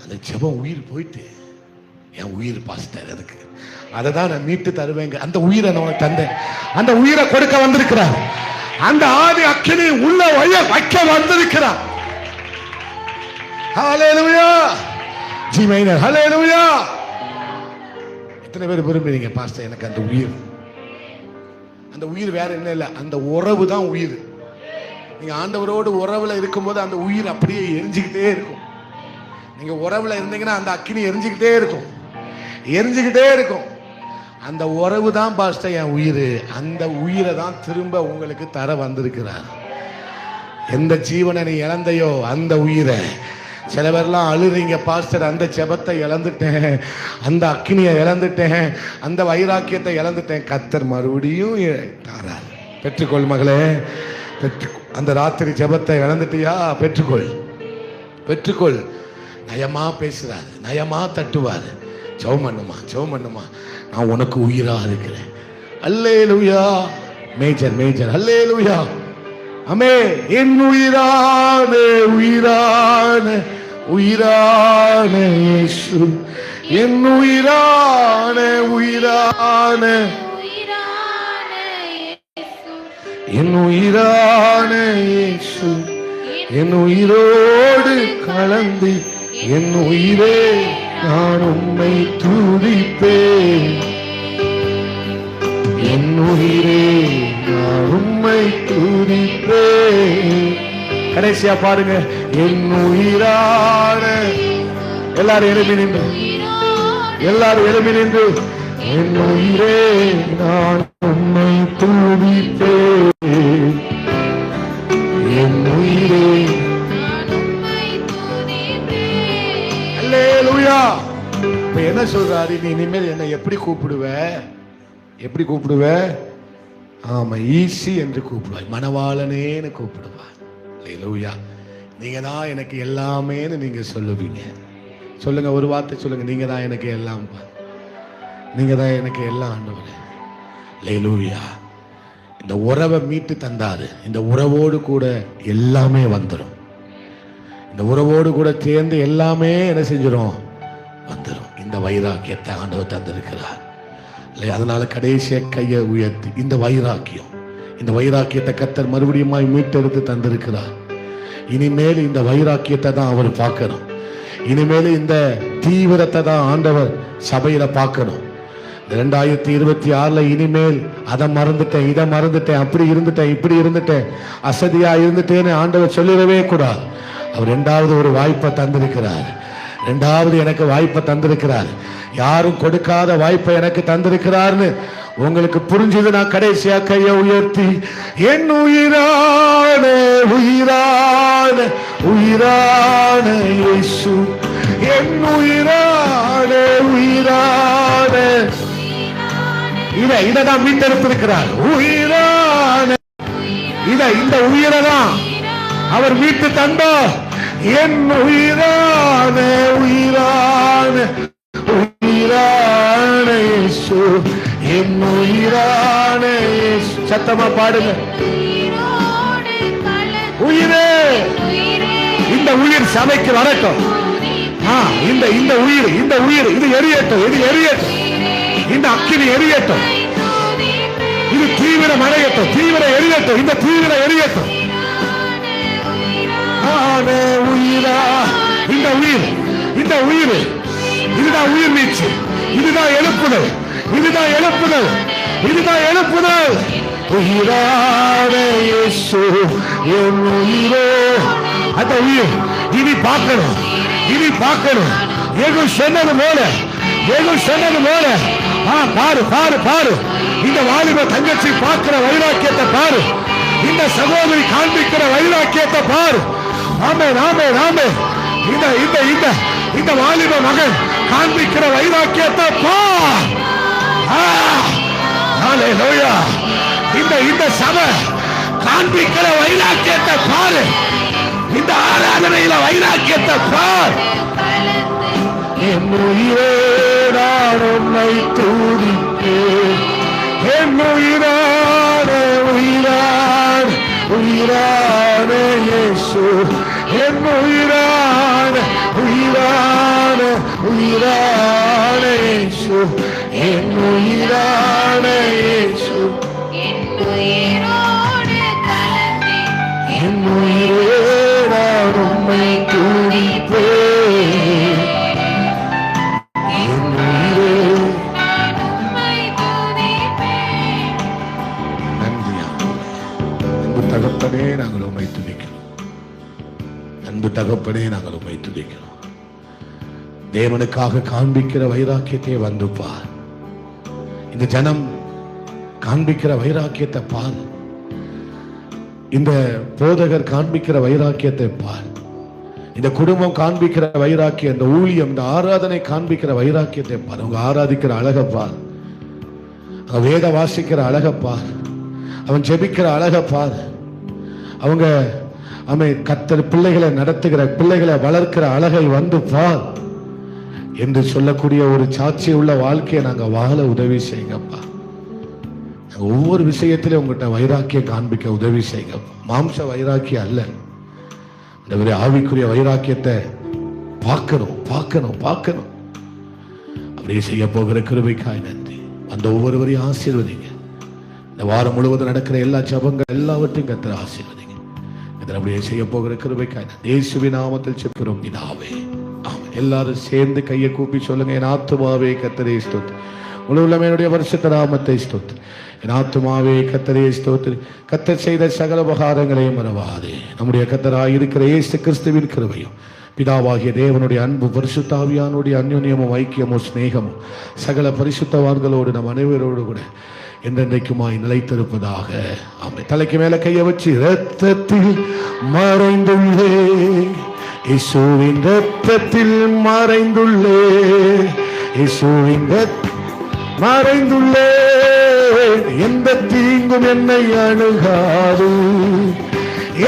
Speaker 1: அந்த ஜெபம் உயிர் போயிட்டு, என் உயிர் பாஸ்டர் அதுக்கு அதை தான் நான் மீட்டு தருவேங்க. அந்த உயிரை நான் தந்தேன், அந்த உயிரை கொடுக்க வந்திருக்கிறார். அந்த ஆதி அக்கினி உள்ள வைக்க வந்திருக்கிறார். ஹல்லேலூயா ஜி மைனர், ஹல்லேலூயா. எத்தனை பேர் விரும்புறீங்க பாஸ்டர் எனக்கு அந்த உயிர்? அந்த உயிர் வேற என்ன இல்லை, அந்த உறவு தான் உயிர். நீங்க ஆண்டவரோடு உறவுல இருக்கும்போது அந்த உயிர் அப்படியே எரிஞ்சுக்கிட்டே இருக்கும். நீங்க உறவுல இருந்தீங்கன்னா அந்த அக்கினி எரிஞ்சுக்கிட்டே இருக்கும், எரிஞ்சுக்கிட்டே இருக்கும். அந்த உறவு தான் பாஸ்டர் என் உயிர். அந்த உயிரை தான் திரும்ப உங்களுக்கு தர வந்திருக்கிறார். எந்த ஜீவனை நீ இழந்தையோ அந்த உயிரை. சில பேர்லாம் அழுறீங்க, பாஸ்டர் அந்த ஜெபத்தை இழந்துட்டேன், அந்த அக்கினியை இழந்துட்டேன், அந்த வைராக்கியத்தை இழந்துட்டேன். கர்த்தர் மறுபடியும் தாரார். பெற்றுக்கொள் மகளே, அந்த ராத்திரி ஜெபத்தை இழந்துட்டியா? பெற்றுக்கொள், பெற்றுக்கொள். நயமா பேசுறாரு, நயமா தட்டுவாரு. ஜெபம் பண்ணுமா, ஜெபம் பண்ணுமா, நான் உனக்கு உயிரா இருக்கிறேன். அல்லேலூயா. மேஜர் மேஜர், அல்லேலூயா. அமே. என் உயிரான உயிரான உயிரான இயேசு, என் உயிரான உயிரான என் உயிரான இயேசு, என் உயிரோடு கலந்து என் உயிரே நான் உம்மை துதிப்பேன். என் உயிரே நான் உம்மை துதிப்பேன். கடைசியா பாருங்க, என் உயிரான, எல்லாரும் எழுப்பி நின்று, எல்லாரும் எழுப்பி நின்று, என் உயிரே நான் உம்மை துதிப்பேன். என் உயிரே. அல்லேலூயா. இப்ப என்ன சொல்றாரு? நீ இனிமேல் என்னை எப்படி கூப்பிடுவ? எப்படி கூப்பிடுவ? ஆமா, ஈசி என்று கூப்பிடுவாய், மணவாளனேன்னு கூப்பிடுவாய். அல்லேலூயா. நீங்க தான் எனக்கு எல்லாமேன்னு நீங்க சொல்லுவீங்க. சொல்லுங்க, ஒரு வார்த்தை சொல்லுங்க, நீங்க தான் எனக்கு எல்லாம், நீங்க தான் எனக்கு எல்லாம் ஆண்டவரே. அல்லேலூயா. இந்த உறவை மீட்டு தந்தாரு. இந்த உறவோடு கூட எல்லாமே வந்துடும். இந்த உறவோடு கூட சேர்ந்து எல்லாமே என்ன செஞ்சிடும்? வந்துடும். இந்த வைராக்கியத்தை ஆண்டவர் தந்திருக்கிறார். அதனால கடைசிய கையை உயர்த்தி இந்த வைராக்கியம், இந்த வைராக்கியத்தை கர்த்தர் மறுபடியும் மீட்டெடுத்து தந்திருக்கிறார். இனிமேல் இந்த வைராக்கியத்தை தான் அவர் பார்க்கணும். இனிமேல் இந்த தீவிரத்தை தான் ஆண்டவர் சபையில பார்க்கணும். 2026 இனிமேல் அதை மறந்துட்டேன், இதை மறந்துட்டேன், அப்படி இருந்துட்டேன், இப்படி இருந்துட்டேன், அசதியா இருந்துட்டேன்னு ஆண்டவர் சொல்லிடவே கூடாது. அவர் 2வது ஒரு வாய்ப்பை தந்திருக்கிறார். 2வது எனக்கு வாய்ப்பை தந்திருக்கிறார். யாரும் கொடுக்காத வாய்ப்பை எனக்கு தந்திருக்கிறார்னு உங்களுக்கு புரிஞ்சது. நான் கடைசியா கையை உயர்த்தி, என் உயிரான உயிரான உயிரான இயேசு, என் உயிரான உயிரான, இதான் மீட்டெடுத்திருக்கிறார். உயிரான இந்த உயிரை தான் அவர் மீட்டு தந்தார். என் உயிரான உயிரான உயிரான இயேசு, என் உயிரான இயேசு. சத்தமா பாடுங்க. உயிரே, இந்த உயிர் சபைக்கு வரட்டும். இந்த உயிர், இந்த உயிர், இது எரியட்டும், இது எரியட்டும். இந்த அக்கினி எரியட்டும். இது தீவிரம் அடையட்டும், தீவிரம் எரியட்டும், இந்த தீவிரம் எரியட்டும். உயிரா, இந்த உயிர், இந்த உயிர், இதுதான் உயிர் மீட்சி, இதுதான் எழுப்புதல், இதுதான் எழுப்புதல், இதுதான் எழுப்புதல். உயிரான இயேசு, என் உயிரே. அந்த உயிர் இனி பார்க்கணும், இனி பார்க்கணும். ஏகு சொன்னது போல, ஏகு சொன்னது போல. பாரு பாரு பாரு, இந்த வாலிப தங்கச்சி பார்க்கிற வைராக்கியத்தை பாரு, இந்த சகோதரி காண்பிக்கிற வைராக்கியத்தை பாரு. ஆமே ஆமே ஆமே. இந்த இந்த இந்த இந்த வாலிப மகன் காண்பிக்கிற வைராக்கியத்தை பார். ஹalleluya. இந்த இந்த சபை காண்பிக்கிற வைராக்கியத்தை பாரு. இந்த ஆராதனையில வைராக்கியத்தை பார். என் உயிரே நான் உம்மை துதிப்பேன். என் உயிரான உயிரான உயிரான இயேசு. என் உயிரான உயிரான உயிரான இயேசு. என் உயிரான இயேசு. என் உயிரே நான் உம்மை துதிப்பேன். என் உயிரே நன்றி அன்பு தகப்பனே, நாங்கள் உம்மை துதிக்கிறோம். அன்பு தகப்பனே, நாங்கள் உம்மை துதிக்கிறோம். தேவனுக்காக காண்பிக்கிற வைராக்கியத்தை வந்து பார். இந்த ஜனம் காண்பிக்கிற வைராக்கியத்தை பார். இந்த போதகர் காண்பிக்கிற வைராக்கியத்தை பார். இந்த குடும்பம் காண்பிக்கிற வைராக்கியம், இந்த ஊழியம், இந்த ஆராதனை காண்பிக்கிற வைராக்கியத்தை பார். அவங்க ஆராதிக்கிற அழகை பார். அவன் வேத வாசிக்கிற அழகை பார். அவன் ஜெபிக்கிற அழகை பார். அவங்க கர்த்தர் பிள்ளைகளை நடத்துகிற, பிள்ளைகளை வளர்க்கிற அழகை வந்து பார் என்று சொல்லக்கூடிய ஒரு சாட்சி உள்ள வாழ்க்கையை நாங்க வாழ உதவி செய்யுங்கப்பா. ஒவ்வொரு விஷயத்திலும் உங்கள்கிட்ட வைராக்கியம் காண்பிக்க உதவி செய்யுங்கப்பா. மாம்ச வைராக்கியம் அல்ல, இந்த ஆவிக்குரிய வைராக்கியத்தை பார்க்கணும் பார்க்கணும் பார்க்கணும். அப்படியே செய்ய போகிற கிருபைக்காய் நன்றி. அந்த ஒவ்வொருவரையும் ஆசீர்வதிங்க. இந்த வாரம் முழுவதும் நடக்கிற எல்லா ஜபங்கள் எல்லாவற்றையும் கர்த்தர் ஆசீர்வதிங்க. இதில் அப்படியே செய்ய போகிற கிருபைக்காய் இயேசுவின் நாமத்தில் செப்புறோம் பிதாவே. எல்லாரும் சேர்ந்து கையை கூப்பி சொல்லுங்க. என் ஆத்துமாவே கர்த்தரை ஸ்தோத்திரி. முழுவதும் என்னுடைய பரிசுத்த நாமத்தை ஸ்தோத்திரி. என் ஆத்துமாவே கர்த்தரை ஸ்தோத்திரி. கர்த்தர் செய்த சகல உபகாரங்களையும் மறவாதே. நம்முடைய கர்த்தராய் இருக்கிற இயேசு கிறிஸ்துவின் கிருபையும் பிதாவாகிய தேவனுடைய அன்பு பரிசுத்த ஆவியானுடைய அந்யோன்யமும் ஐக்கியமும் ஸ்நேகமும் சகல பரிசுத்தவான்களோடு நம் அனைவரோடு கூட என்றென்றைக்குமாய் நிலைத்திருப்பதாக. ஆமென். தலைக்கு மேல கையை வச்சு, இரத்தத்தில் மறைந்துள்ளே இயேசுவின் இரத்தத்தில் மறைந்துள்ளே, இயேசுவின் மறைந்துள்ளே, எந்த தீங்கும் என்னை அணுகாது,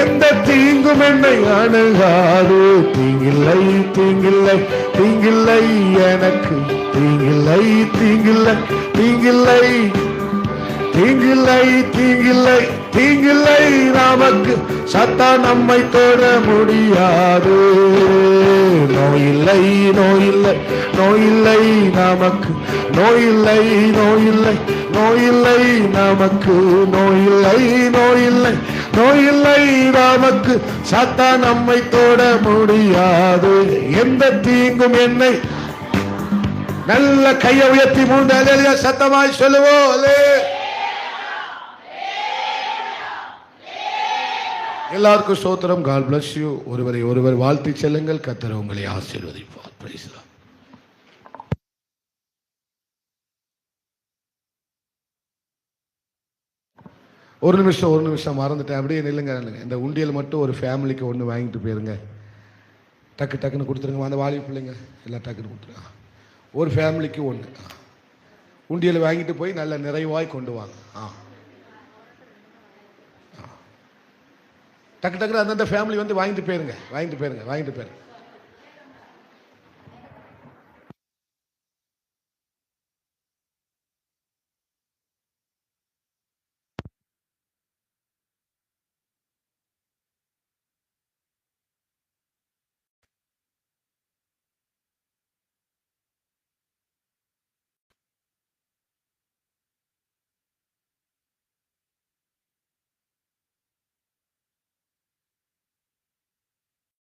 Speaker 1: எந்த தீங்கும் என்னை அணுகாது. தீங்கில்லை தீங்கில்லை தீங்கில்லை எனக்கு, தீங்கில்லை தீங்கில்லை தீங்கில்லை தீங்கில்லை தீங்கில்லை தீங்கில்லை நமக்கு. சத்தான் நம்மை தொட முடியாது. நோயில்லை நோயில்லை நோயில்லை நமக்கு, நோயில்லை நோயில்லை நோயில்லை நமக்கு, நோயில்லை நோயில்லை நோயில்லை நமக்கு. சத்தான் நம்மை தொட முடியாது. எந்த தீங்கும் என்னை. நல்ல கையை உயர்த்தி 3 அல்லேலூயா சத்தமாய் சொல்லுவோம். எல்லாருக்கும் ஸ்தோத்திரம். God bless you. ஒருவரை ஒருவர் வாழ்த்தி செல்லுங்கள். கர்த்தர் உங்களை ஆசீர்வதிப்பார். Praise the Lord. ஒரு நிமிஷம் மறந்துட்டேன். அப்படியே நில்லுங்க. இந்த உண்டியல் மட்டும் ஒரு ஃபேமிலிக்கு ஒன்று வாங்கிட்டு போயிருங்க. டக்குன்னு கொடுத்துருங்க. அந்த வாலி பிள்ளைங்க எல்லாம் டக்குன்னு கொடுத்துருங்க. ஒரு ஃபேமிலிக்கு ஒன்று உண்டியல் வாங்கிட்டு போய் நல்ல நிறைவாய் கொண்டு வாங்க. டக்குன்னு அந்தந்த ஃபேமிலி வந்து வாங்கிட்டு போயிருங்க.